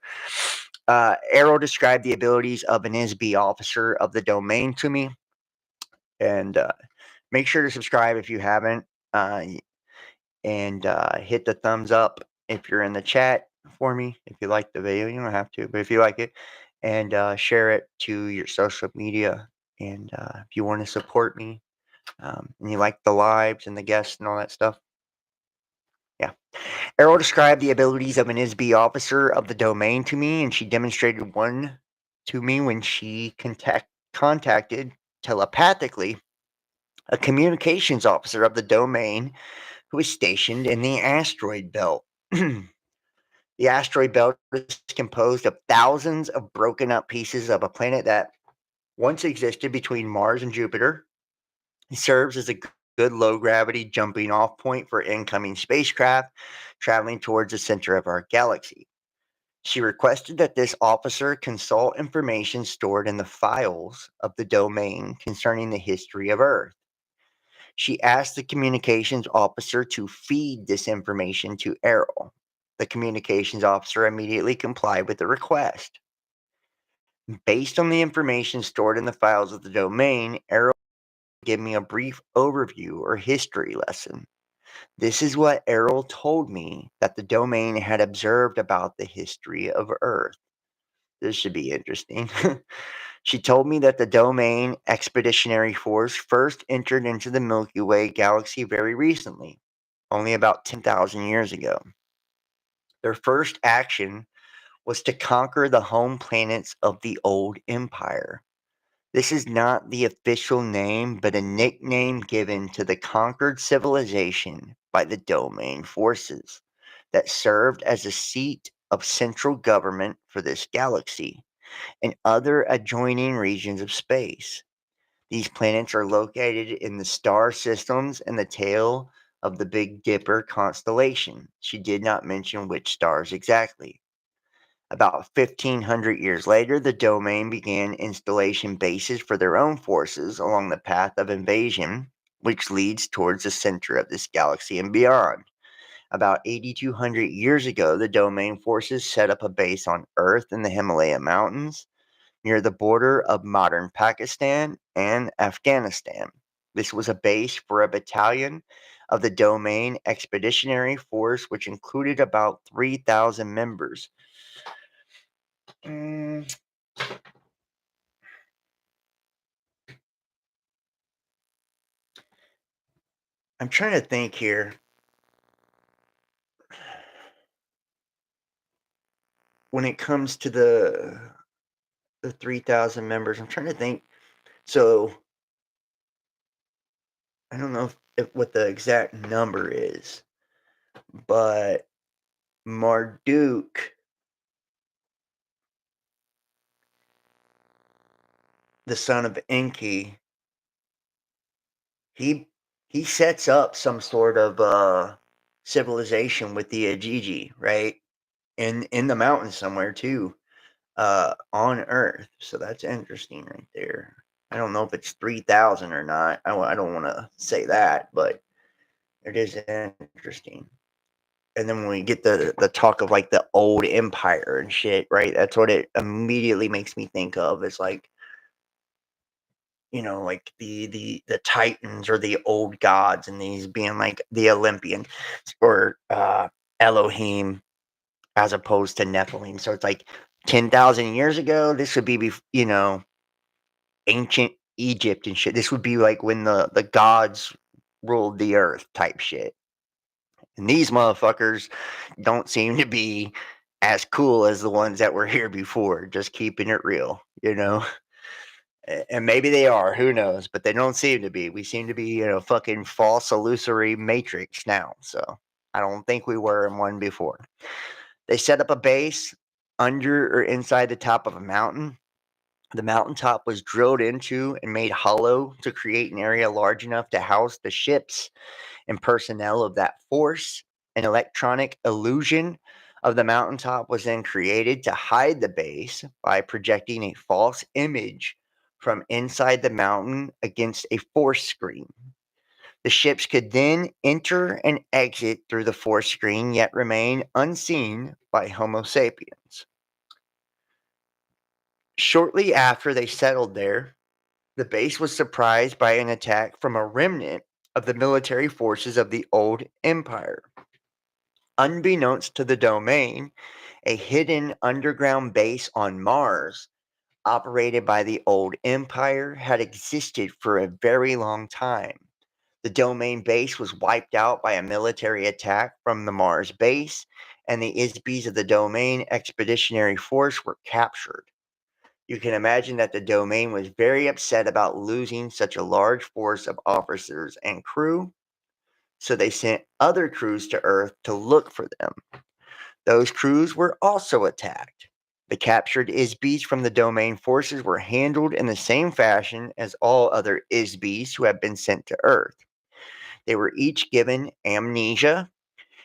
Arrow described the abilities of an ISB officer of the domain to me. And make sure to subscribe if you haven't. And hit the thumbs up if you're in the chat for me. If you like the video, you don't have to, but if you like it, and share it to your social media. And if you want to support me, and you like the lives and the guests and all that stuff, yeah. Errol described the abilities of an ISB officer of the domain to me, and she demonstrated one to me when she contacted telepathically a communications officer of the domain who is stationed in the asteroid belt. The asteroid belt is composed of thousands of broken up pieces of a planet that once existed between Mars and Jupiter. It serves as a good low gravity jumping off point for incoming spacecraft traveling towards the center of our galaxy. She requested that this officer consult information stored in the files of the domain concerning the history of Earth. She asked the communications officer to feed this information to Errol. The communications officer immediately complied with the request. Based on the information stored in the files of the domain, Errol gave me a brief overview or history lesson. This is what Errol told me that the domain had observed about the history of Earth. This should be interesting. She told me that the Domain Expeditionary Force first entered into the Milky Way galaxy very recently, only about 10,000 years ago. Their first action was to conquer the home planets of the old empire. This is not the official name, but a nickname given to the conquered civilization by the Domain forces that served as a seat of central government for this galaxy and other adjoining regions of space. These planets are located in the star systems and the tail of the Big Dipper constellation. She did not mention which stars exactly. About 1,500 years later, the domain began installation bases for their own forces along the path of invasion, which leads towards the center of this galaxy and beyond. About 8,200 years ago, the domain forces set up a base on Earth in the Himalaya Mountains near the border of modern Pakistan and Afghanistan. This was a base for a battalion of the Domain Expeditionary Force, which included about 3,000 members. I'm trying to think here. When it comes to the 3,000 members, I'm trying to think. So I don't know if what the exact number is, but Marduk, the son of Enki, he he sets up some sort of civilization with the Ajiji, right? In the mountains somewhere too, on Earth. So that's interesting right there. I don't know if it's 3,000 or not. I don't want to say that, but it is interesting. And then when we get the talk of like the old empire and shit, right? That's what it immediately makes me think of. Is like, like the Titans or the old gods, and these being like the Olympians or Elohim as opposed to Nephilim. So it's like 10,000 years ago. This would be ancient Egypt and shit. This would be like when the gods ruled the earth type shit. And these motherfuckers don't seem to be as cool as the ones that were here before. Just keeping it real, And maybe they are, who knows? But they don't seem to be. We seem to be, fucking false illusory matrix now. So I don't think we were in one before. They set up a base under or inside the top of a mountain. The mountaintop was drilled into and made hollow to create an area large enough to house the ships and personnel of that force. An electronic illusion of the mountaintop was then created to hide the base by projecting a false image from inside the mountain against a force screen. The ships could then enter and exit through the force screen, yet remain unseen by Homo sapiens. Shortly after they settled there, the base was surprised by an attack from a remnant of the military forces of the old empire. Unbeknownst to the domain, a hidden underground base on Mars, operated by the old empire, had existed for a very long time. The domain base was wiped out by a military attack from the Mars base, and the ISBs of the domain expeditionary force were captured. You can imagine that the domain was very upset about losing such a large force of officers and crew, so they sent other crews to Earth to look for them. Those crews were also attacked. The captured ISBs from the domain forces were handled in the same fashion as all other ISBs who had been sent to Earth. They were each given amnesia,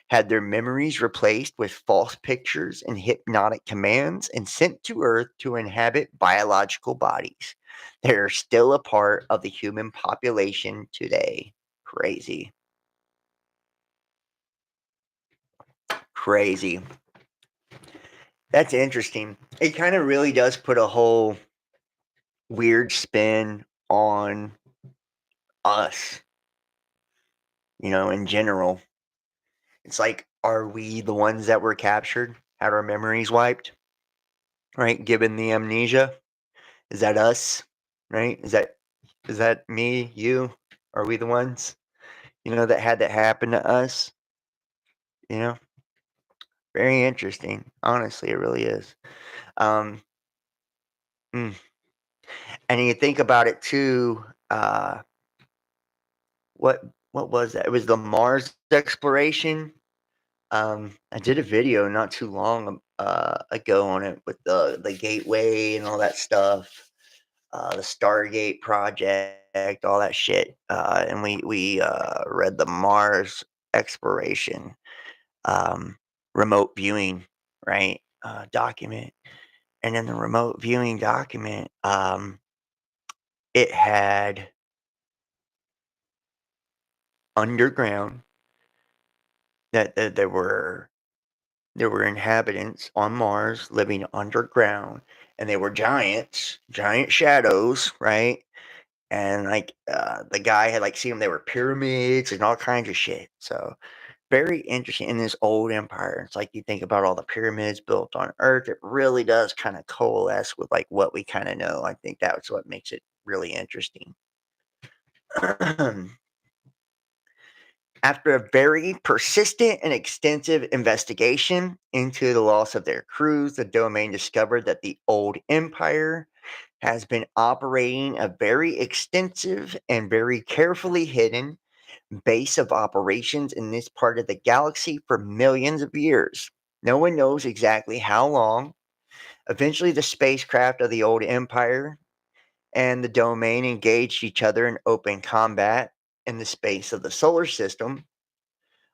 had their memories replaced with false pictures and hypnotic commands, and sent to Earth to inhabit biological bodies. They are still a part of the human population today. Crazy. Crazy. That's interesting. It kind of really does put a whole weird spin on us, in general. It's like, are we the ones that were captured, had our memories wiped, right? Given the amnesia? Is that us, right? Is that me, you? Are we the ones, that had that happen to us? You know, very interesting. Honestly, it really is. Um, mm. And you think about it too. What what was that? It was the Mars exploration. I did a video not too long ago on it with the gateway and all that stuff, the Stargate project, all that shit, and we read the Mars exploration um, remote viewing, right, document, and in the remote viewing document, it had underground that there were inhabitants on Mars living underground, and they were giant shadows, right? And like the guy had like seen them, they were pyramids and all kinds of shit. So very interesting in this old empire. It's like you think about all the pyramids built on Earth. It really does kind of coalesce with like what we kind of know. I think that's what makes it really interesting. After a very persistent and extensive investigation into the loss of their crews, the domain discovered that the old empire has been operating a very extensive and very carefully hidden base of operations in this part of the galaxy for millions of years. No one knows exactly how long. Eventually, the spacecraft of the old empire and the domain engaged each other in open combat in the space of the solar system.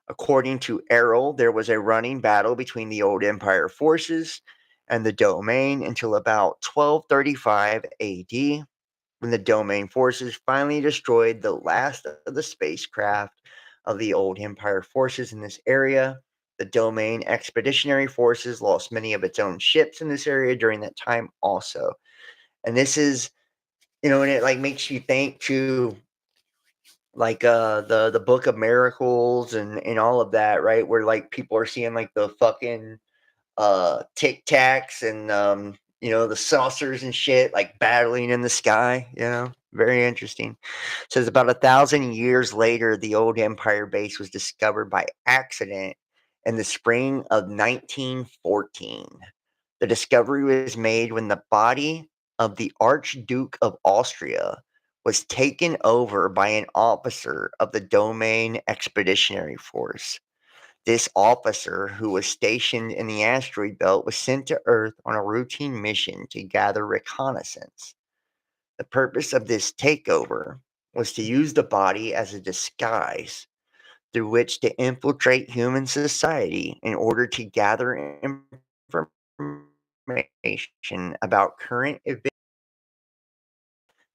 According to Errol, there was a running battle between the old empire forces and the domain until about 1235 AD, when the domain forces finally destroyed the last of the spacecraft of the old empire forces in this area. The domain expeditionary forces lost many of its own ships in this area during that time also. And this is, and it like makes you think too, like the book of miracles and all of that, right? Where like people are seeing like the fucking tic tacs and the saucers and shit like battling in the sky. Very interesting. Says about 1,000 years later, the old empire base was discovered by accident in the spring of 1914. The discovery was made when the body of the Archduke of Austria was taken over by an officer of the domain expeditionary force. This officer, who was stationed in the asteroid belt, was sent to Earth on a routine mission to gather reconnaissance. The purpose of this takeover was to use the body as a disguise through which to infiltrate human society in order to gather information about current events.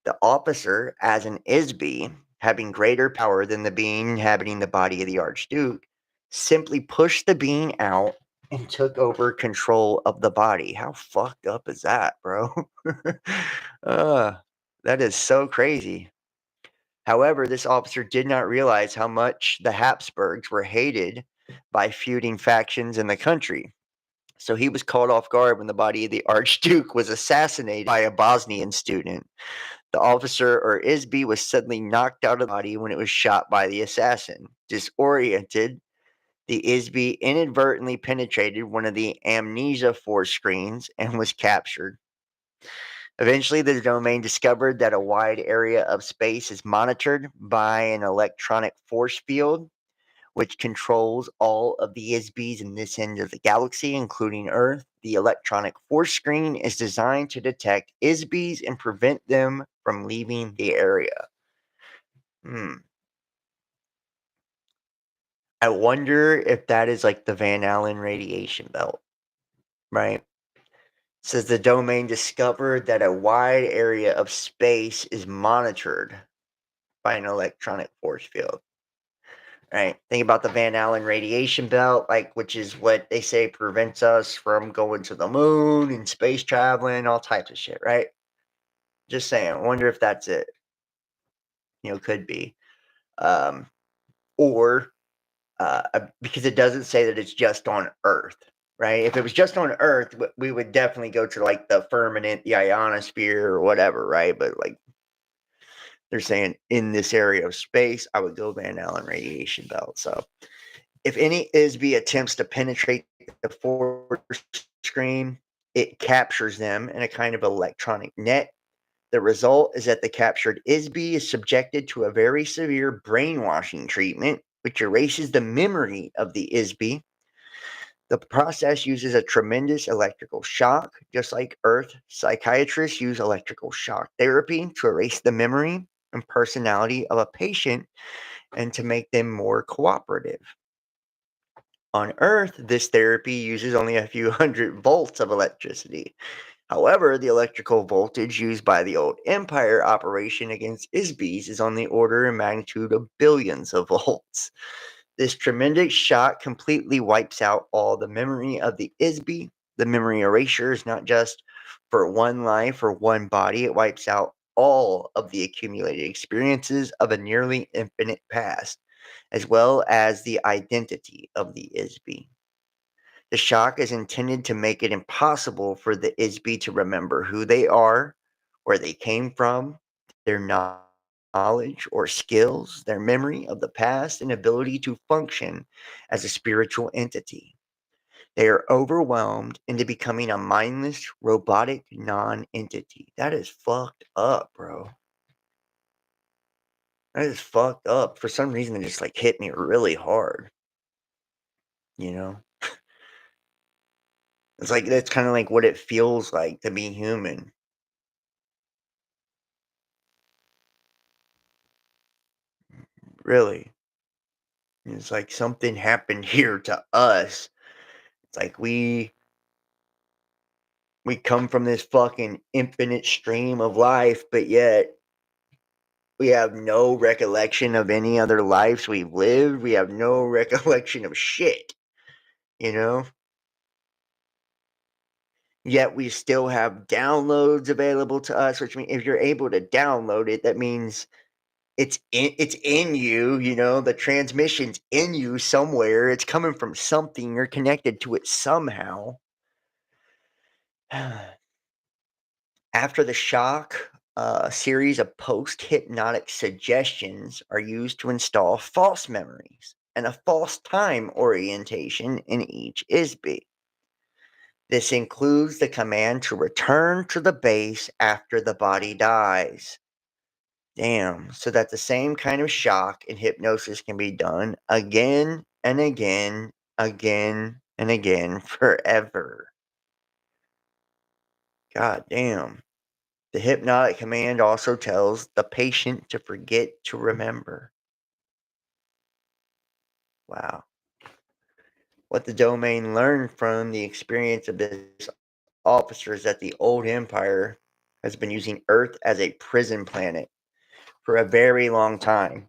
The officer, as an ISB, having greater power than the being inhabiting the body of the Archduke, simply pushed the being out and took over control of the body. How fucked up is that, bro? uh, that is so crazy. However, this officer did not realize how much the Habsburgs were hated by feuding factions in the country. So he was caught off guard when the body of the Archduke was assassinated by a Bosnian student. The officer, or ISB, was suddenly knocked out of the body when it was shot by the assassin. Disoriented, the ISB inadvertently penetrated one of the amnesia force screens and was captured. Eventually, the domain discovered that a wide area of space is monitored by an electronic force field, which controls all of the ISBs in this end of the galaxy, including Earth. The electronic force screen is designed to detect ISBs and prevent them from leaving the area. I wonder if that is like the Van Allen radiation belt, right? Says the domain discovered that a wide area of space is monitored by an electronic force field. Right. Think about the Van Allen radiation belt, like, which is what they say prevents us from going to the moon and space traveling, all types of shit, right? Just saying. I wonder if that's it. Could be. Um, or because it doesn't say that it's just on Earth, right? If it was just on Earth, we would definitely go to like the firmament, the ionosphere, or whatever, right? But like they're saying in this area of space, I would go Van Allen radiation belt. So if any ISB attempts to penetrate the force screen, it captures them in a kind of electronic net. The result is that the captured ISB is subjected to a very severe brainwashing treatment, which erases the memory of the ISB. The process uses a tremendous electrical shock, just like Earth. Psychiatrists use electrical shock therapy to erase the memory and personality of a patient and to make them more cooperative. On Earth, this therapy uses only a few hundred volts of electricity. However, the electrical voltage used by the old Empire operation against ISBs is on the order and magnitude of billions of volts. This tremendous shock completely wipes out all the memory of the ISB. The memory erasure is not just for one life or one body, it wipes out all of the accumulated experiences of a nearly infinite past, as well as the identity of the ISB. The shock is intended to make it impossible for the ISB to remember who they are, where they came from, their knowledge or skills, their memory of the past, and ability to function as a spiritual entity. They are overwhelmed into becoming a mindless, robotic non entity. That is fucked up, bro. That is fucked up. For some reason, it just like hit me really hard. You know? It's like that's kind of like what it feels like to be human. Really. It's like something happened here to us. It's like we come from this fucking infinite stream of life, but yet we have no recollection of any other lives we've lived. We have no recollection of shit, you know? Yet we still have downloads available to us, which means if you're able to download it, that means it's in you, the transmission's in you somewhere. It's coming from something. You're connected to it somehow. After the shock, a series of post-hypnotic suggestions are used to install false memories and a false time orientation in each ISB. This includes the command to return to the base after the body dies. Damn, so that the same kind of shock and hypnosis can be done again and again again and again forever. God damn. The hypnotic command also tells the patient to forget to remember. Wow. What the domain learned from the experience of this officer is that the old empire has been using Earth as a prison planet for a very long time.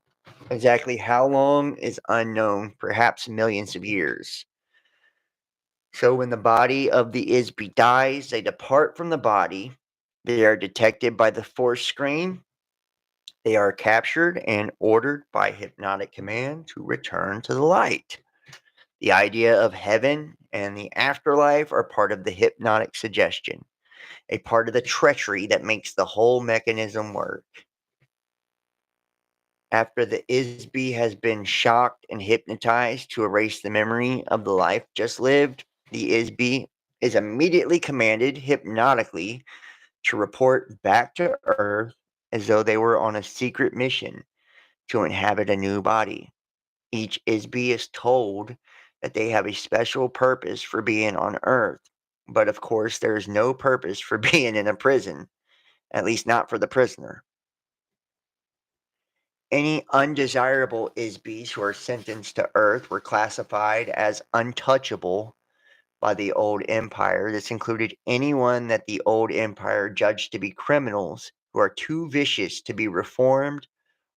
Exactly how long is unknown, perhaps millions of years. So when the body of the Isby dies, they depart from the body. They are detected by the force screen. They are captured and ordered by hypnotic command to return to the light. The idea of heaven and the afterlife are part of the hypnotic suggestion, a part of the treachery that makes the whole mechanism work. After the Isby has been shocked and hypnotized to erase the memory of the life just lived, the Isby is immediately commanded hypnotically to report back to Earth as though they were on a secret mission to inhabit a new body. Each Isby is told that they have a special purpose for being on Earth, but of course, there is no purpose for being in a prison, at least not for the prisoner. Any undesirable Isbys who are sentenced to Earth were classified as untouchable by the old empire. This included anyone that the old empire judged to be criminals who are too vicious to be reformed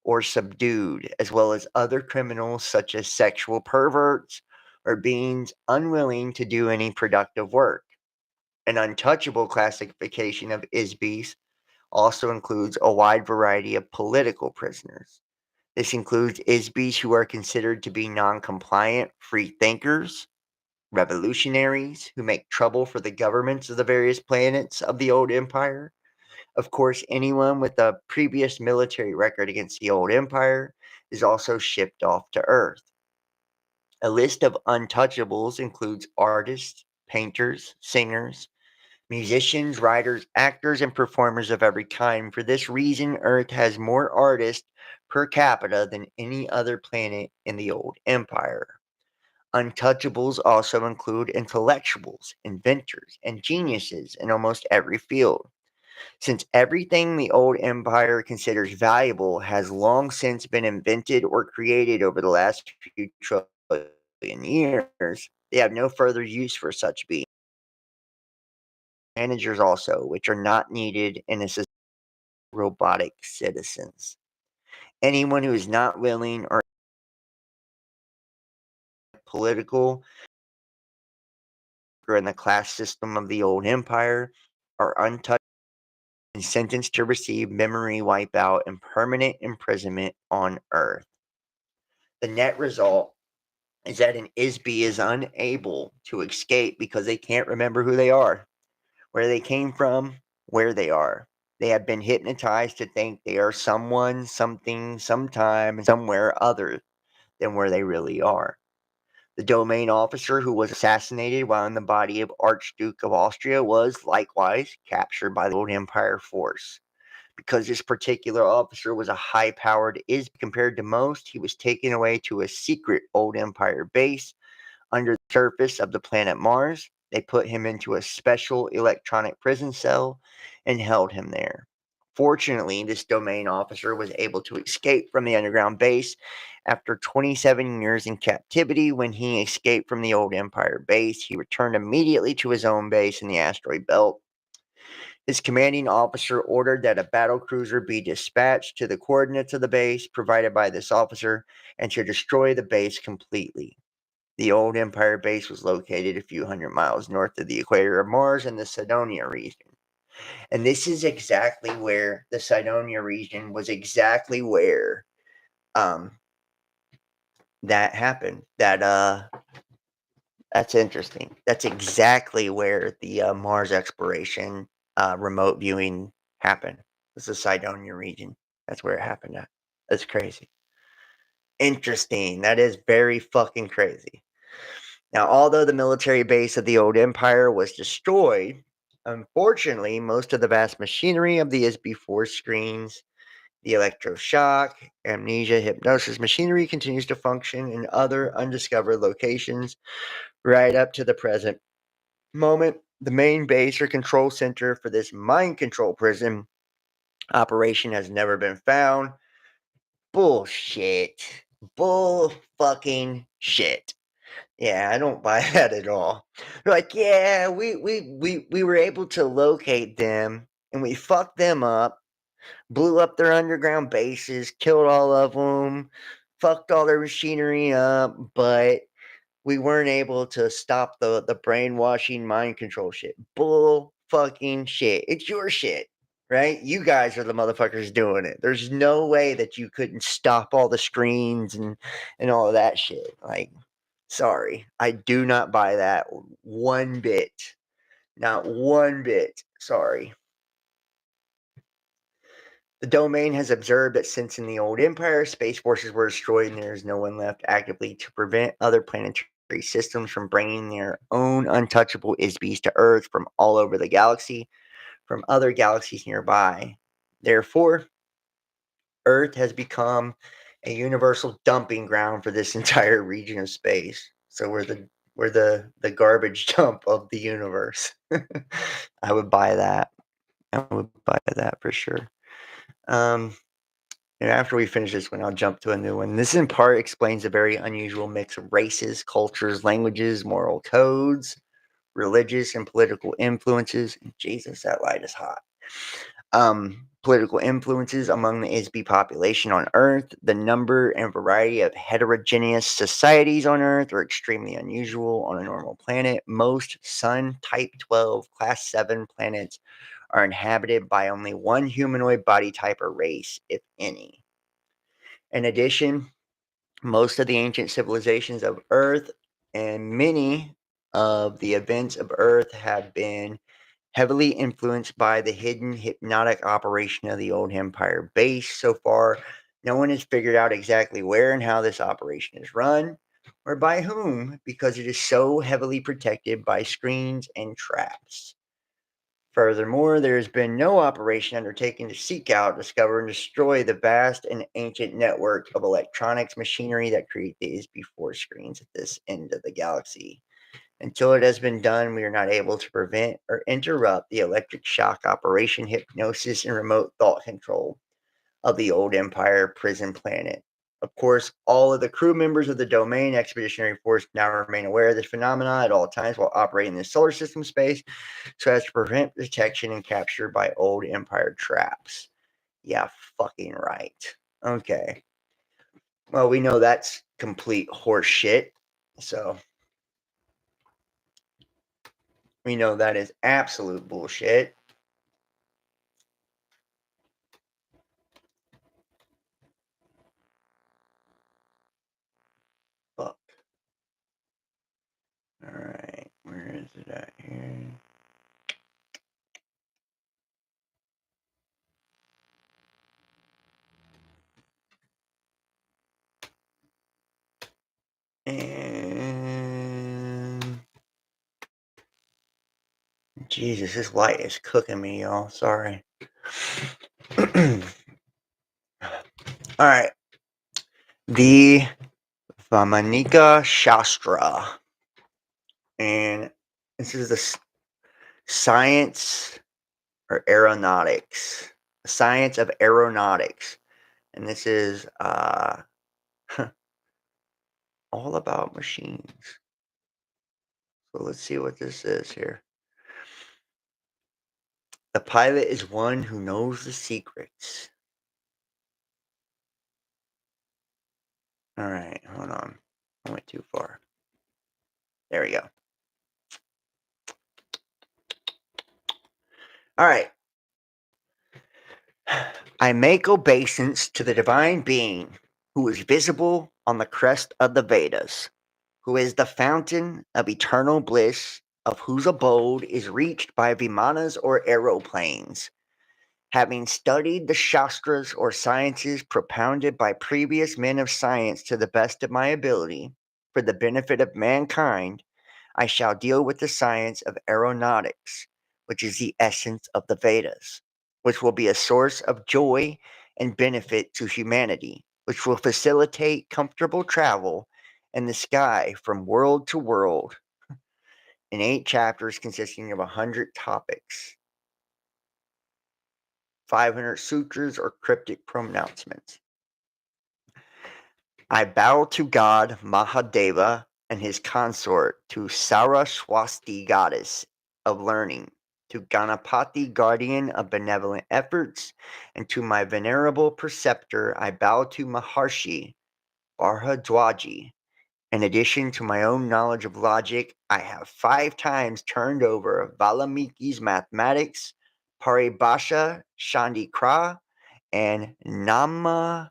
or subdued, as well as other criminals such as sexual perverts or beings unwilling to do any productive work. An untouchable classification of Isbys also includes a wide variety of political prisoners. This includes Isbys who are considered to be non-compliant free thinkers, revolutionaries who make trouble for the governments of the various planets of the old empire. Of course, anyone with a previous military record against the old empire is also shipped off to Earth. A list of untouchables includes artists, painters, singers, musicians, writers, actors, and performers of every kind. For this reason, Earth has more artists per capita than any other planet in the old empire. Untouchables also include intellectuals, inventors, and geniuses in almost every field. Since everything the old empire considers valuable has long since been invented or created over the last few trillion years, they have no further use for such beings. Managers also, which are not needed in a society of robotic citizens. Anyone who is not willing or political or in the class system of the old empire are untouched and sentenced to receive memory wipeout and permanent imprisonment on Earth. The net result is that an Isby is unable to escape because they can't remember who they are, where they came from, where they are. They have been hypnotized to think they are someone, something, sometime, somewhere other than where they really are. The domain officer who was assassinated while in the body of Archduke of Austria was likewise captured by the old empire force. Because this particular officer was a high-powered is compared to most, he was taken away to a secret old empire base under the surface of the planet Mars. They put him into a special electronic prison cell and held him there. Fortunately, this domain officer was able to escape from the underground base after 27 years in captivity. When he escaped from the old empire base, he returned immediately to his own base in the asteroid belt. His commanding officer ordered that a battle cruiser be dispatched to the coordinates of the base provided by this officer and to destroy the base completely. The old Empire base was located a few hundred miles north of the equator of Mars in the Cydonia region. And this is exactly where the Cydonia region was exactly where um, that happened. That's interesting. That's exactly where the Mars exploration remote viewing happened. It's the Cydonia region. That's where it happened at. That's crazy. Interesting. That is very fucking crazy. Now, although the military base of the old empire was destroyed, unfortunately, most of the vast machinery of the ISB 4 screens The electroshock, amnesia, hypnosis machinery continues to function in other undiscovered locations right up to the present moment. The main base or control center for this mind control prison operation has never been found. Bullshit. Bull fucking shit. Yeah, I don't buy that at all. They're like, yeah, we were able to locate them and we fucked them up, blew up their underground bases, killed all of them, fucked all their machinery up, but we weren't able to stop the brainwashing mind control shit. Bull fucking shit. It's your shit, right? You guys are the motherfuckers doing it. There's no way that you couldn't stop all the screens and all of that shit. Like, sorry, I do not buy that one bit. Not one bit. Sorry. The domain has observed that since in the old empire, space forces were destroyed and there is no one left actively to prevent other planetary systems from bringing their own untouchable ISBs to Earth from all over the galaxy, from other galaxies nearby. Therefore, Earth has become a universal dumping ground for this entire region of space. So we're the garbage dump of the universe. I would buy that. I would buy that for sure. And after we finish this one, I'll jump to a new one. This in part explains a very unusual mix of races, cultures, languages, moral codes, religious and political influences. And Jesus, that light is hot. Political influences among the ISB population on Earth. The number and variety of heterogeneous societies on Earth are extremely unusual on a normal planet. Most Sun Type 12 Class 7 planets are inhabited by only one humanoid body type or race, if any. In addition, most of the ancient civilizations of Earth and many of the events of Earth have been heavily influenced by the hidden hypnotic operation of the old empire base. So far, no one has figured out exactly where and how this operation is run or by whom, because it is so heavily protected by screens and traps. Furthermore, there has been no operation undertaken to seek out, discover, and destroy the vast and ancient network of electronics machinery that create these before screens at this end of the galaxy. Until it has been done, we are not able to prevent or interrupt the electric shock operation, hypnosis, and remote thought control of the old Empire prison planet. Of course, all of the crew members of the Domain Expeditionary Force now remain aware of this phenomena at all times while operating in the solar system space so as to prevent detection and capture by old Empire traps. Yeah, fucking right. Okay. Well, we know that's complete horse shit. So we know that is absolute bullshit. Fuck. Alright, where is it at here? And Jesus, this light is cooking me, y'all. Sorry. Alright. The Vamanika Shastra. And this is the science or aeronautics. Science of aeronautics. And this is all about machines. So let's see what this is here. The pilot is one who knows the secrets. All right, hold on. I went too far. There we go. All right. I make obeisance to the divine being who is visible on the crest of the Vedas, who is the fountain of eternal bliss, of whose abode is reached by vimanas or aeroplanes. Having studied the Shastras or sciences propounded by previous men of science to the best of my ability, for the benefit of mankind, I shall deal with the science of aeronautics, which is the essence of the Vedas, which will be a source of joy and benefit to humanity, which will facilitate comfortable travel in the sky from world to world in 8 chapters consisting of 100 topics, 500 sutras or cryptic pronouncements. I bow to God Mahadeva and his consort, to Saraswati goddess of learning, to Ganapati guardian of benevolent efforts, and to my venerable preceptor I bow to Maharshi Bharadwaji. In addition to my own knowledge of logic, I have 5 times turned over Valmiki's mathematics, Paribhasha Chandikra, and Namartha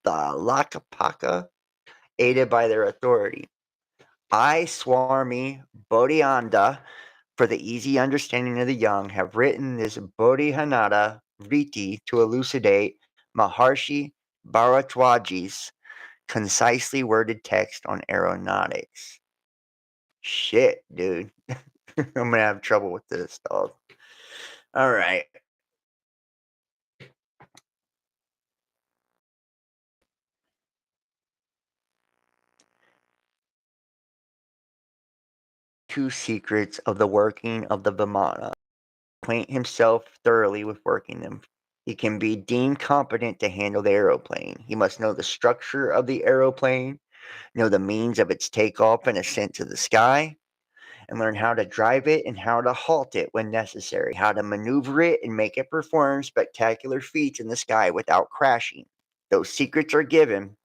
Lakapaka, aided by their authority. I, Swami Bodhianda, for the easy understanding of the young, have written this Bodhihanada Vriti to elucidate Maharshi Bharadwaji's concisely worded text on aeronautics. Shit, dude. I'm gonna have trouble with this, dog. All right. Two secrets of the working of the Vimana. Acquaint himself thoroughly with working them. He can be deemed competent to handle the aeroplane. He must know the structure of the aeroplane, know the means of its takeoff and ascent to the sky, and learn how to drive it and how to halt it when necessary, how to maneuver it and make it perform spectacular feats in the sky without crashing. Those secrets are given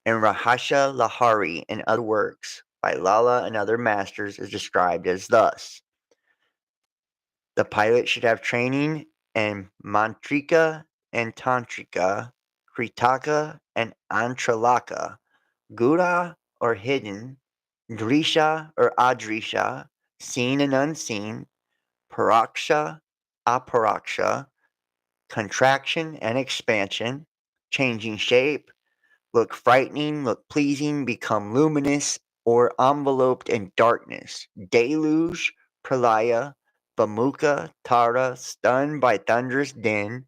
in Rahasya Lahari and other works by Lala and other masters is described as thus. The pilot should have training in Mantrika and Tantrika, Kritaka and Antralaka, Gura or hidden, Drisha or Adrisha, seen and unseen, Paraksha, Aparaksha, contraction and expansion, changing shape, look frightening, look pleasing, become luminous, or enveloped in darkness, deluge, pralaya, Bamukha, Tara, stunned by thunderous din,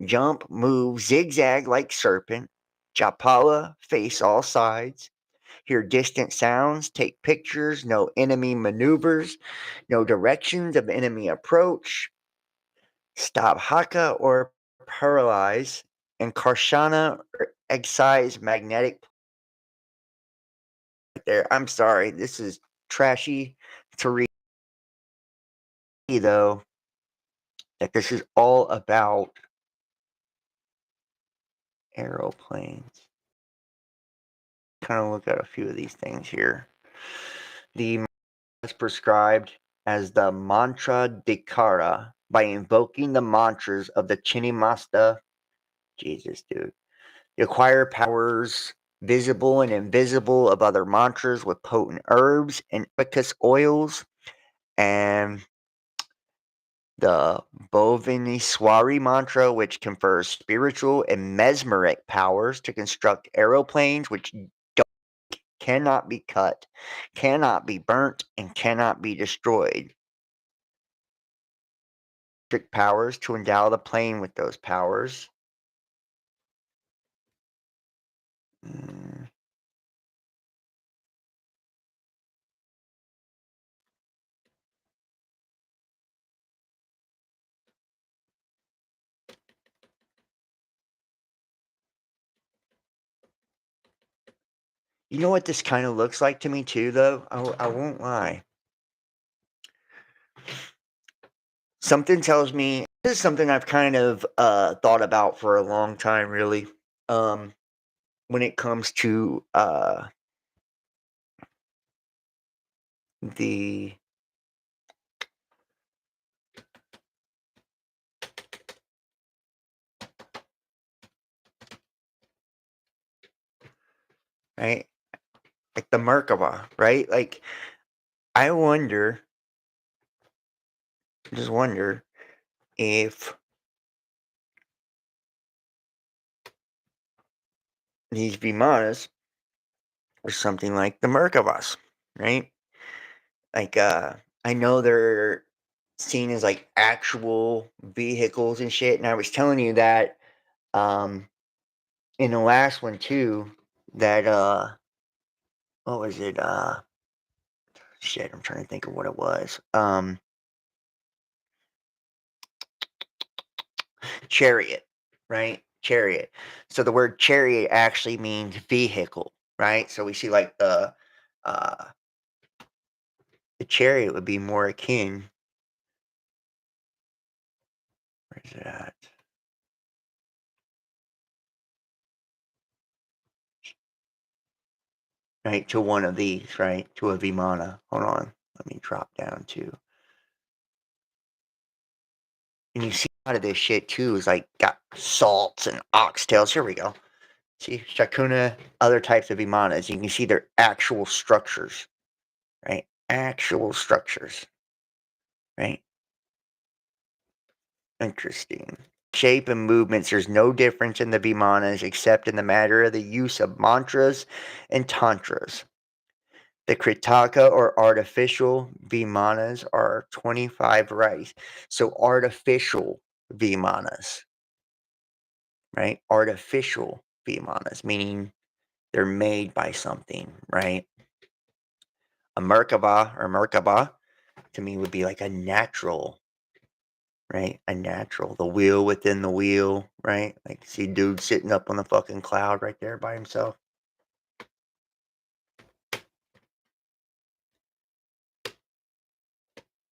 jump, move, zigzag like serpent, Japala, face all sides, hear distant sounds, take pictures, no enemy maneuvers, no directions of enemy approach, stop haka or paralyze, and karshana or excise magnetic there. I'm sorry, this is trashy to read, though, that this is all about aeroplanes. Kind of look at a few of these things here. The is prescribed as the mantra dikara by invoking the mantras of the Chinnamasta. Jesus, dude. You acquire powers visible and invisible of other mantras with potent herbs and ficus oils, and the Bhuvaneswari mantra, which confers spiritual and mesmeric powers to construct aeroplanes which cannot be cut, cannot be burnt, and cannot be destroyed. Powers to endow the plane with those powers. Mm. You know what this kind of looks like to me too, though? I won't lie. Something tells me this is something I've kind of thought about for a long time, really. When it comes to the right, like the Merkaba, right? Like I just wonder if these Vimanas are something like the Merkabas, right? Like I know they're seen as like actual vehicles and shit. And I was telling you that in the last one too, that what was it? Shit, I'm trying to think of what it was. Chariot, right? Chariot. So the word chariot actually means vehicle, right? So we see like uh the chariot would be more akin. Where's it at? Right, to one of these, right? To a Vimana. Hold on. Let me drop down to. And you see a lot of this shit too is like got salts and oxtails. Here we go. See, Shakuna, other types of Vimanas. You can see their actual structures, right? Actual structures, right? Interesting. Shape and movements, there's no difference in the Vimanas except in the matter of the use of mantras and tantras. The Kritaka or artificial Vimanas are 25 varieties. So artificial Vimanas, right? Artificial Vimanas, meaning they're made by something, right? A Merkaba or Merkaba to me would be like a natural, right? A natural, the wheel within the wheel, right? Like see dude sitting up on the fucking cloud right there by himself.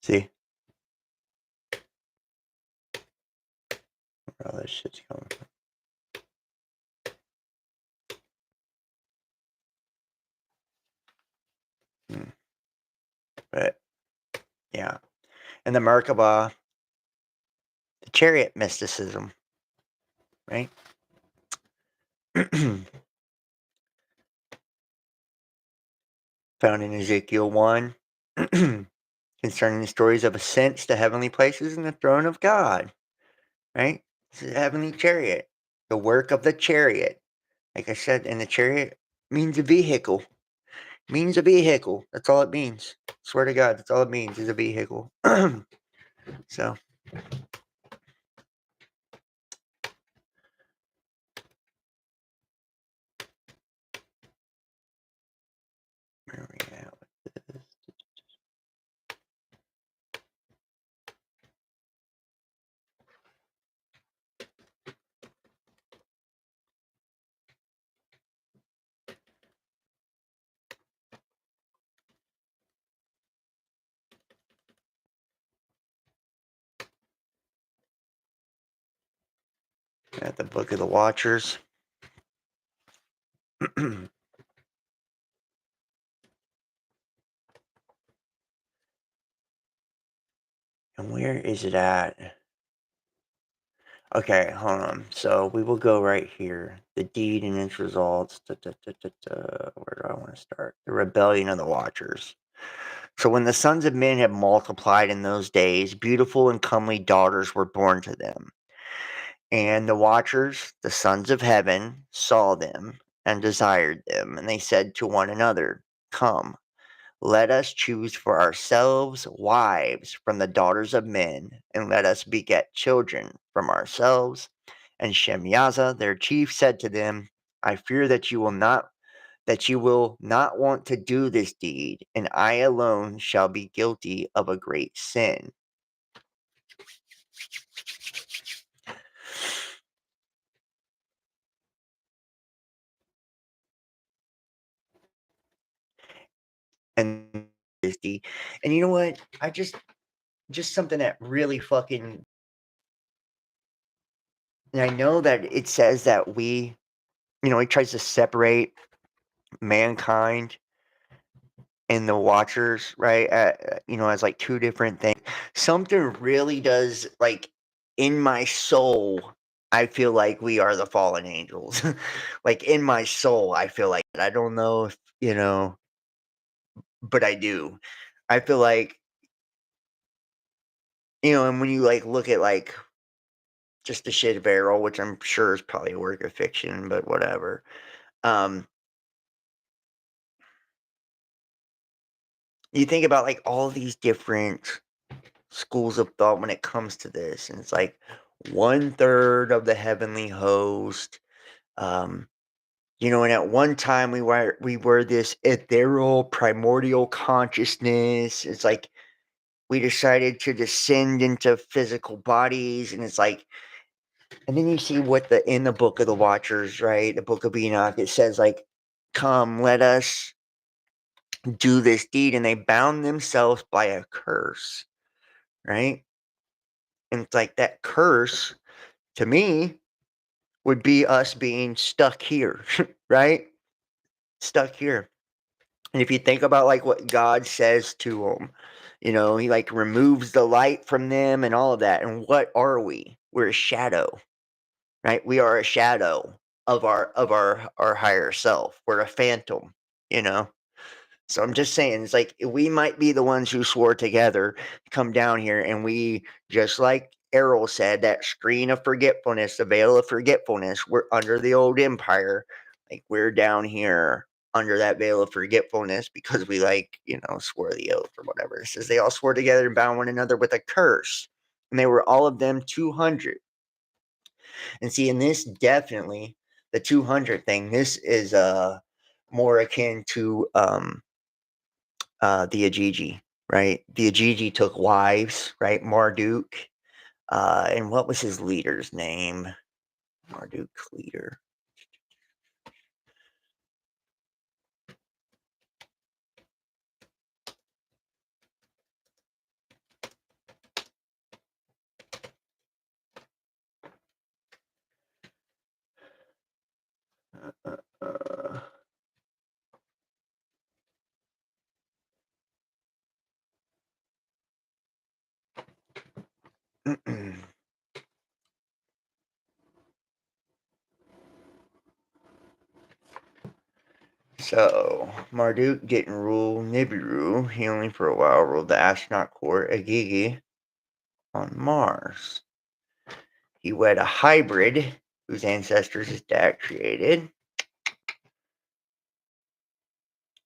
See? Where all this shit's coming from. But yeah. And the Merkaba, the chariot mysticism, right? Found in Ezekiel 1 concerning the stories of ascents to heavenly places and the throne of God, right? It's a heavenly chariot, the work of the chariot. Like I said, and the chariot means a vehicle. Means a vehicle. That's all it means. Swear to God, that's all it means is a vehicle. So. Where are we at with this? At the Book of the Watchers. And where is it at? Okay, hold on. So we will go right here. The deed and its results. Where do I want to start? The rebellion of the Watchers. So when the sons of men had multiplied in those days, beautiful and comely daughters were born to them. And the Watchers, the sons of heaven, saw them and desired them. And they said to one another, Come, let us choose for ourselves wives from the daughters of men, and let us beget children from ourselves. And Shemyaza, their chief, said to them, I fear that you will not want to do this deed, and I alone shall be guilty of a great sin. And and you know what? I just something that really fucking, and I know that it says that we, it tries to separate mankind and the Watchers, right? As like two different things. Something really does, like, in my soul, I feel like we are the fallen angels. Like in my soul, I feel like I don't know if but I do. I feel like and when you like look at like just the shit of Errol, which I'm sure is probably a work of fiction, but whatever. You think about like all these different schools of thought when it comes to this, and it's like 1/3 of the heavenly host. Um, and at one time we were this ethereal primordial consciousness. It's like we decided to descend into physical bodies, and it's like, and then you see what in the book of the Watchers, right? The book of Enoch, it says like, come, let us do this deed, and they bound themselves by a curse, right? And it's like that curse to me would be us being stuck here, right? Stuck here. And if you think about like what God says to them, he like removes the light from them and all of that. And what are we? We're a shadow, right? We are a shadow of our higher self. We're a phantom, you know. So I'm just saying, it's like we might be the ones who swore together to come down here, and we, just like Errol said, that screen of forgetfulness, the veil of forgetfulness, we're under the old empire. Like we're down here under that veil of forgetfulness because we swore the oath or whatever. It says they all swore together and bound one another with a curse. And they were all of them 200. And see, in this definitely, the 200 thing, this is more akin to the Ajiji, right? The Ajiji took wives, right? Marduk. And what was his leader's name? Marduk's leader. Uh, So, Marduk didn't rule Nibiru. He only for a while ruled the astronaut court, Agigi, on Mars. He wed a hybrid whose ancestors his dad created.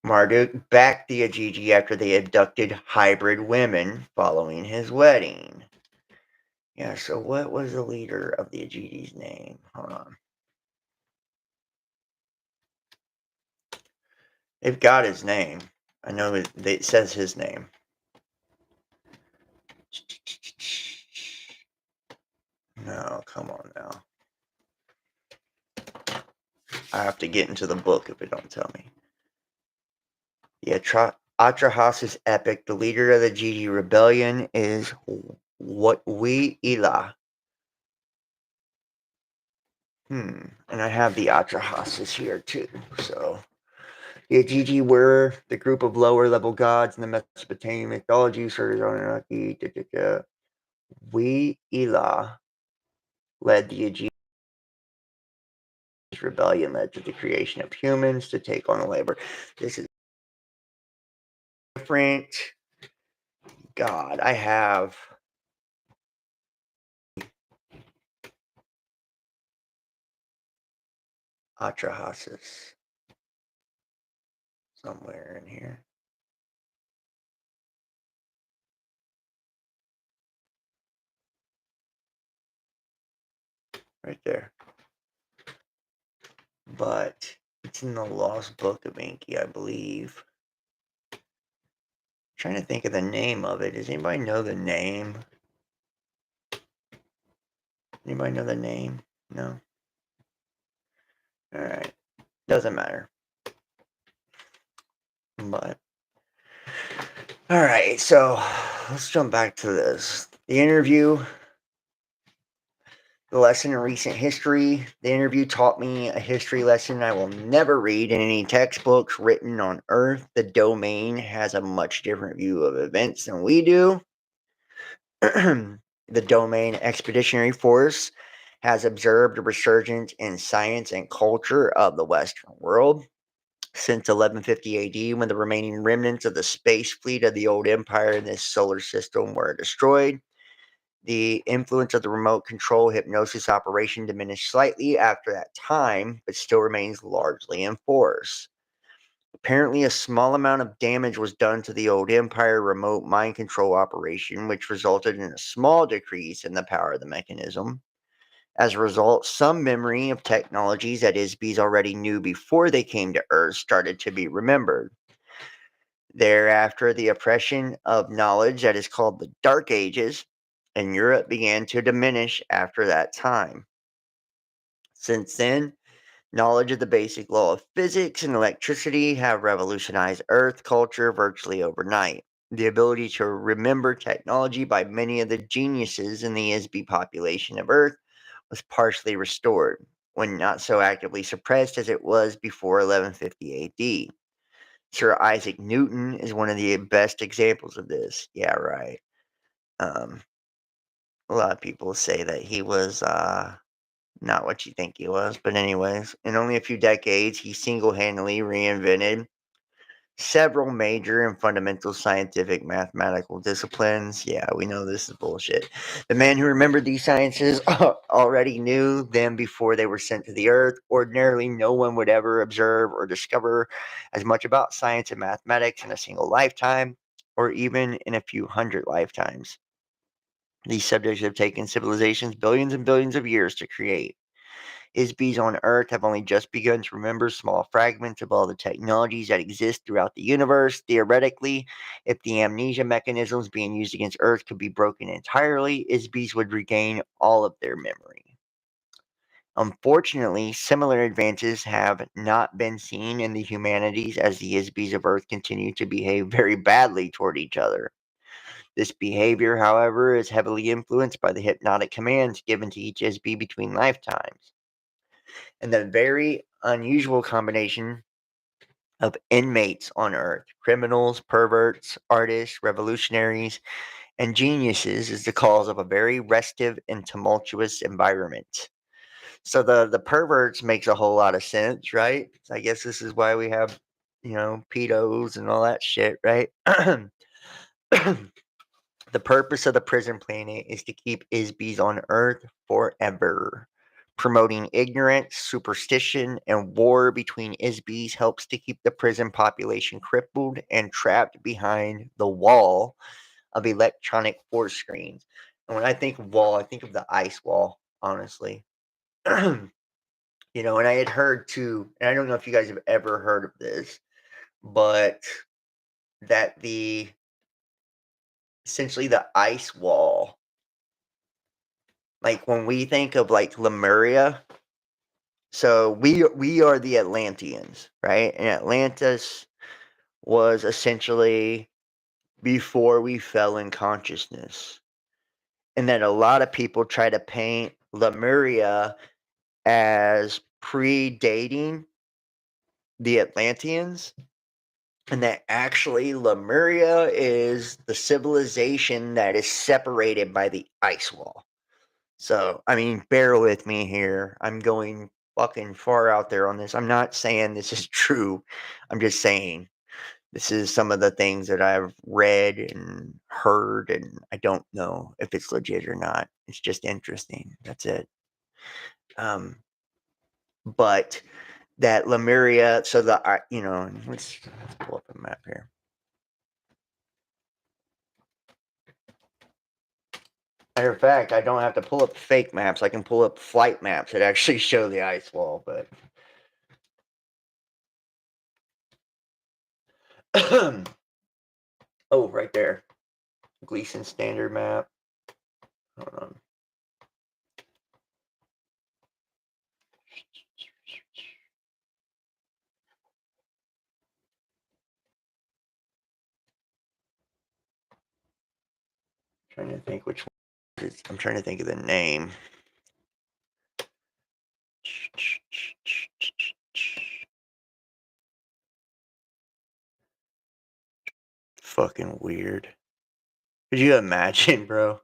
Marduk backed the Ajiji after they abducted hybrid women following his wedding. Yeah, so what was the leader of the Ajiji's name? Hold on. They've got his name. I know it says his name. No, come on now. I have to get into the book if it don't tell me. Yeah, Atrahasis epic. The leader of the Gigi rebellion is what we Ela. And I have the Atrahasis here too. So the Gigi were the group of lower level gods in the Mesopotamian mythology. We Ela led the Aegean rebellion, led to the creation of humans to take on the labor. This is different. God, I have Atrahasis somewhere in here. Right there. But it's in the Lost Book of Enki, I believe. I'm trying to think of the name of it. Does anybody know the name? Anybody know the name? No? Alright. Doesn't matter. But alright, so let's jump back to this. The interview. The lesson in recent history. The interview taught me a history lesson I will never read in any textbooks written on Earth. The domain has a much different view of events than we do. The domain expeditionary force has observed a resurgence in science and culture of the Western world since 1150 AD, when the remaining remnants of the space fleet of the old empire in this solar system were destroyed. The influence of the remote control hypnosis operation diminished slightly after that time, but still remains largely in force. Apparently, a small amount of damage was done to the old Empire remote mind control operation, which resulted in a small decrease in the power of the mechanism. As a result, some memory of technologies that ISBs already knew before they came to Earth started to be remembered. Thereafter, the oppression of knowledge that is called the Dark Ages in Europe began to diminish after that time. Since then, knowledge of the basic law of physics and electricity have revolutionized Earth culture virtually overnight. The ability to remember technology by many of the geniuses in the ISB population of Earth was partially restored, when not so actively suppressed as it was before 1150 AD. Sir Isaac Newton is one of the best examples of this. Yeah, right. Um, a lot of people say that he was not what you think he was, but anyways, in only a few decades, he single-handedly reinvented several major and fundamental scientific mathematical disciplines. Yeah, we know this is bullshit. The man who remembered these sciences already knew them before they were sent to the earth. Ordinarily, no one would ever observe or discover as much about science and mathematics in a single lifetime, or even in a few hundred lifetimes. These subjects have taken civilizations billions and billions of years to create. ISBs on Earth have only just begun to remember small fragments of all the technologies that exist throughout the universe. Theoretically, if the amnesia mechanisms being used against Earth could be broken entirely, ISBs would regain all of their memory. Unfortunately, similar advances have not been seen in the humanities as the ISBs of Earth continue to behave very badly toward each other. This behavior, however, is heavily influenced by the hypnotic commands given to each ISB between lifetimes, and the very unusual combination of inmates on Earth, criminals, perverts, artists, revolutionaries, and geniuses, is the cause of a very restive and tumultuous environment. So the perverts makes a whole lot of sense, right? So I guess this is why we have, pedos and all that shit, right? The purpose of the prison planet is to keep ISBs on Earth forever. Promoting ignorance, superstition, and war between ISBs helps to keep the prison population crippled and trapped behind the wall of electronic force screens. And when I think of wall, I think of the ice wall, honestly. And I had heard too, and I don't know if you guys have ever heard of this, but that essentially the ice wall, like when we think of like Lemuria, so we are the Atlanteans, right? And Atlantis was essentially before we fell in consciousness. And that a lot of people try to paint Lemuria as predating the Atlanteans, and that actually Lemuria is the civilization that is separated by the ice wall. So, I mean, bear with me here. I'm going fucking far out there on this. I'm not saying this is true. I'm just saying this is some of the things that I've read and heard, and I don't know if it's legit or not. It's just interesting. That's it. But that Lemuria, so let's pull up a map here. Matter of fact, I don't have to pull up fake maps. I can pull up flight maps that actually show the ice wall, but oh, right there. Gleason standard map. Hold on. I'm trying to think which one. I'm trying to think of the name. Fucking weird. Could you imagine, bro?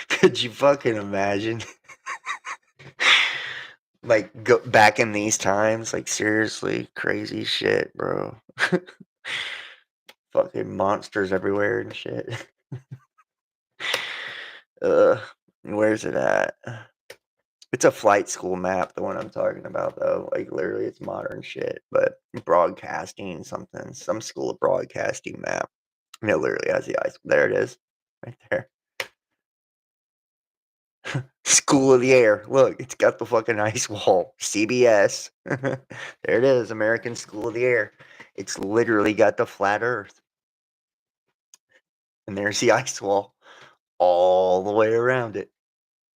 Could you fucking imagine? Like, go back in these times, like, seriously, crazy shit, bro. Fucking monsters everywhere and shit. Where's it at? It's a flight school map, the one I'm talking about, though. Like, literally, it's modern shit, but broadcasting something, some school of broadcasting map. And it literally has the ice. There it is, right there. School of the Air. Look, it's got the fucking ice wall. CBS. There it is, American School of the Air. It's literally got the flat Earth. And there's the ice wall all the way around it.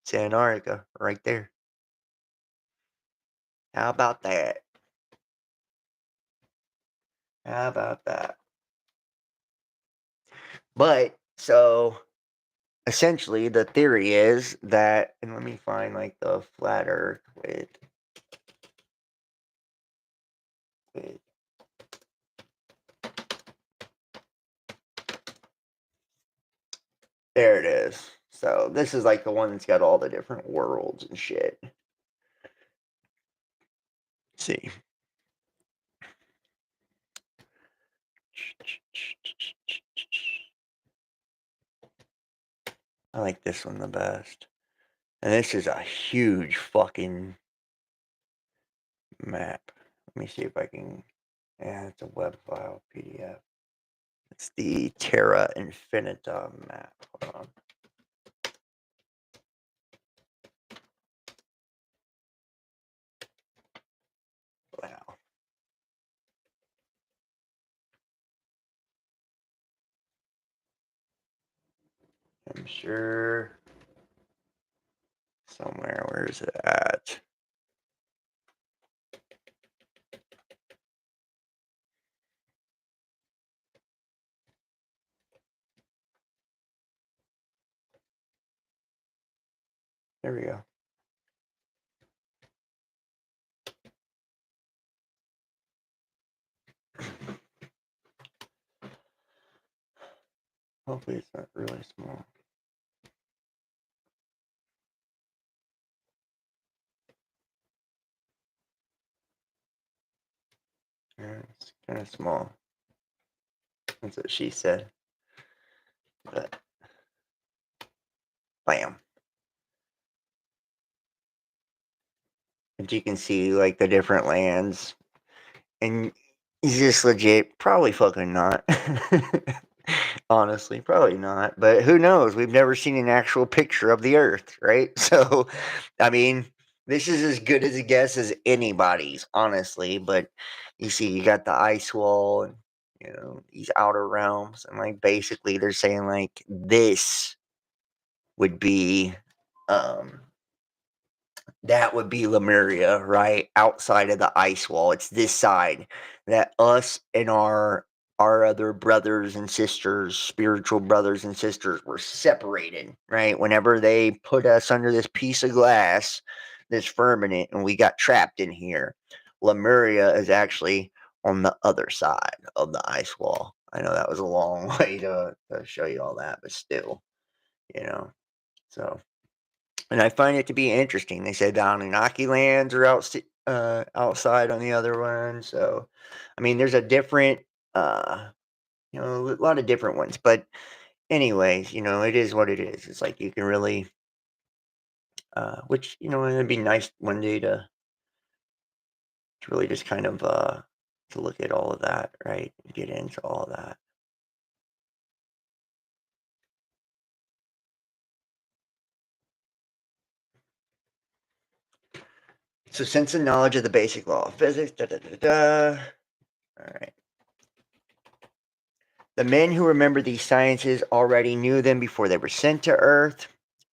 It's Antarctica, right there. How about that? How about that? But, so, essentially, the theory is that, and let me find, like, the flat Earth with there it is. So, this is, like, the one that's got all the different worlds and shit. Let's see. I like this one the best. And this is a huge fucking map. Let me see if I can. Yeah, it's a web file, PDF. It's the Terra Infinita map. Hold on. Wow. I'm sure somewhere. Where is it at? There we go. Hopefully it's not really small. Yeah, it's kind of small. That's what she said. But bam. And you can see like the different lands. And is this legit? Probably fucking not. Honestly, probably not. But who knows? We've never seen an actual picture of the Earth, right? So, I mean, this is as good as a guess as anybody's, honestly. But you see, you got the ice wall and, these outer realms. And, like, basically, they're saying, like, this would be, um, that would be Lemuria, right? Outside of the ice wall. It's this side that us and our other brothers and sisters, spiritual brothers and sisters, were separated, right? Whenever they put us under this piece of glass, this firmament, and we got trapped in here. Lemuria is actually on the other side of the ice wall. I know that was a long way to show you all that, but still, you know. So, and I find it to be interesting. They said the Anunnaki lands are outside on the other one. So, I mean, there's a different, a lot of different ones. But, anyways, it is what it is. It's like you can really, which, it'd be nice one day to really just kind of to look at all of that, right? Get into all of that. So, sense and knowledge of the basic law of physics. Da da da da. All right. The men who remember these sciences already knew them before they were sent to Earth.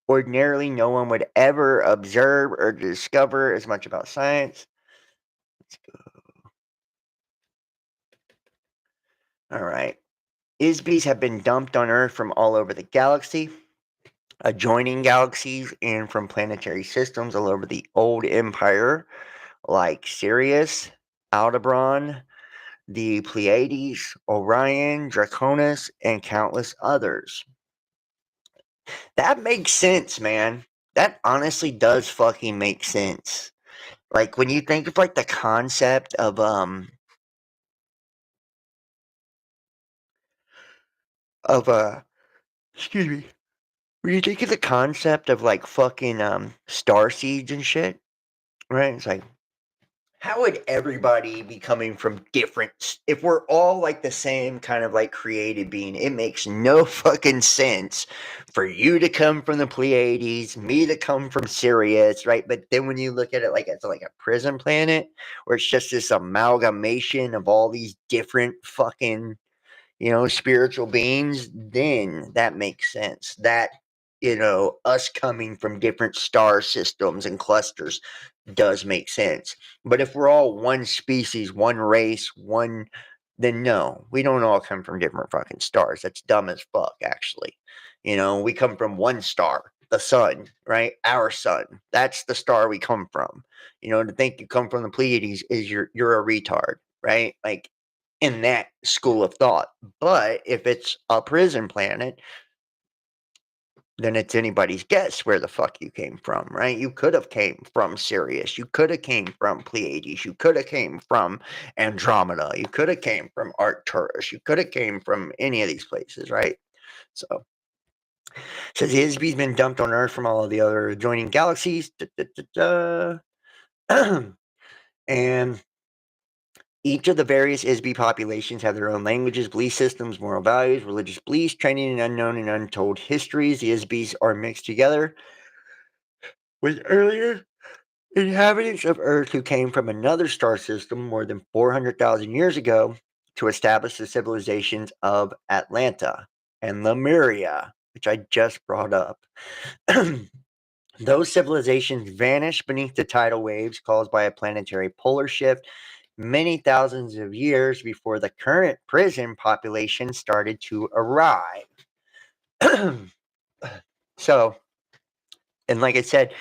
Ordinarily, no one would ever observe or discover as much about science. Let's go. All right. ISBs have been dumped on Earth from all over the galaxy, adjoining galaxies, and from planetary systems all over the old empire, like Sirius, Aldebaran, the Pleiades, Orion, Draconis, and countless others. That makes sense, man. That honestly does fucking make sense. Like when you think of like the concept of of excuse me, When you think of the concept of like fucking star seeds and shit, right? It's like, how would everybody be coming from different? If we're all like the same kind of like created being, it makes no fucking sense for you to come from the Pleiades, me to come from Sirius, right? But then when you look at it like it's like a prison planet, where it's just this amalgamation of all these different fucking spiritual beings, then that makes sense. That, us coming from different star systems and clusters does make sense. But if we're all one species, one race, then no, we don't all come from different fucking stars. That's dumb as fuck, actually. We come from one star, the sun, right? Our sun. That's the star we come from. To think you come from the Pleiades is you're a retard, right? Like, in that school of thought. But if it's a prison planet, then it's anybody's guess where the fuck you came from, right? You could have came from Sirius. You could have came from Pleiades. You could have came from Andromeda. You could have came from Arcturus. You could have came from any of these places, right? So, says the Isby's been dumped on Earth from all of the other adjoining galaxies. And each of the various ISB populations have their own languages, belief systems, moral values, religious beliefs, training in unknown and untold histories. The ISBs are mixed together with earlier inhabitants of Earth who came from another star system more than 400,000 years ago to establish the civilizations of Atlanta and Lemuria, which I just brought up. Those civilizations vanished beneath the tidal waves caused by a planetary polar shift many thousands of years before the current prison population started to arrive. So, and like I said,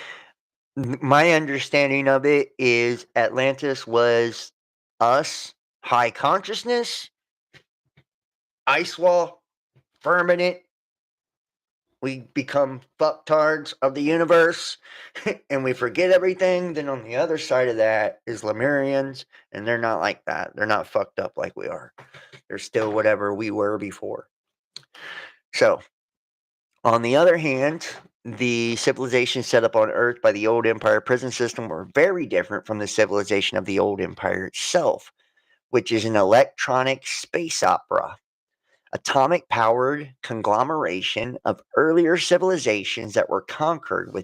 my understanding of it is Atlantis was us, high consciousness, ice wall, firmament. We become fucktards of the universe and we forget everything. Then on the other side of that is Lemurians, and they're not like that. They're not fucked up like we are. They're still whatever we were before. So, on the other hand, the civilization set up on Earth by the old Empire prison system were very different from the civilization of the old Empire itself, which is an electronic space opera. Atomic powered conglomeration of earlier civilizations that were conquered with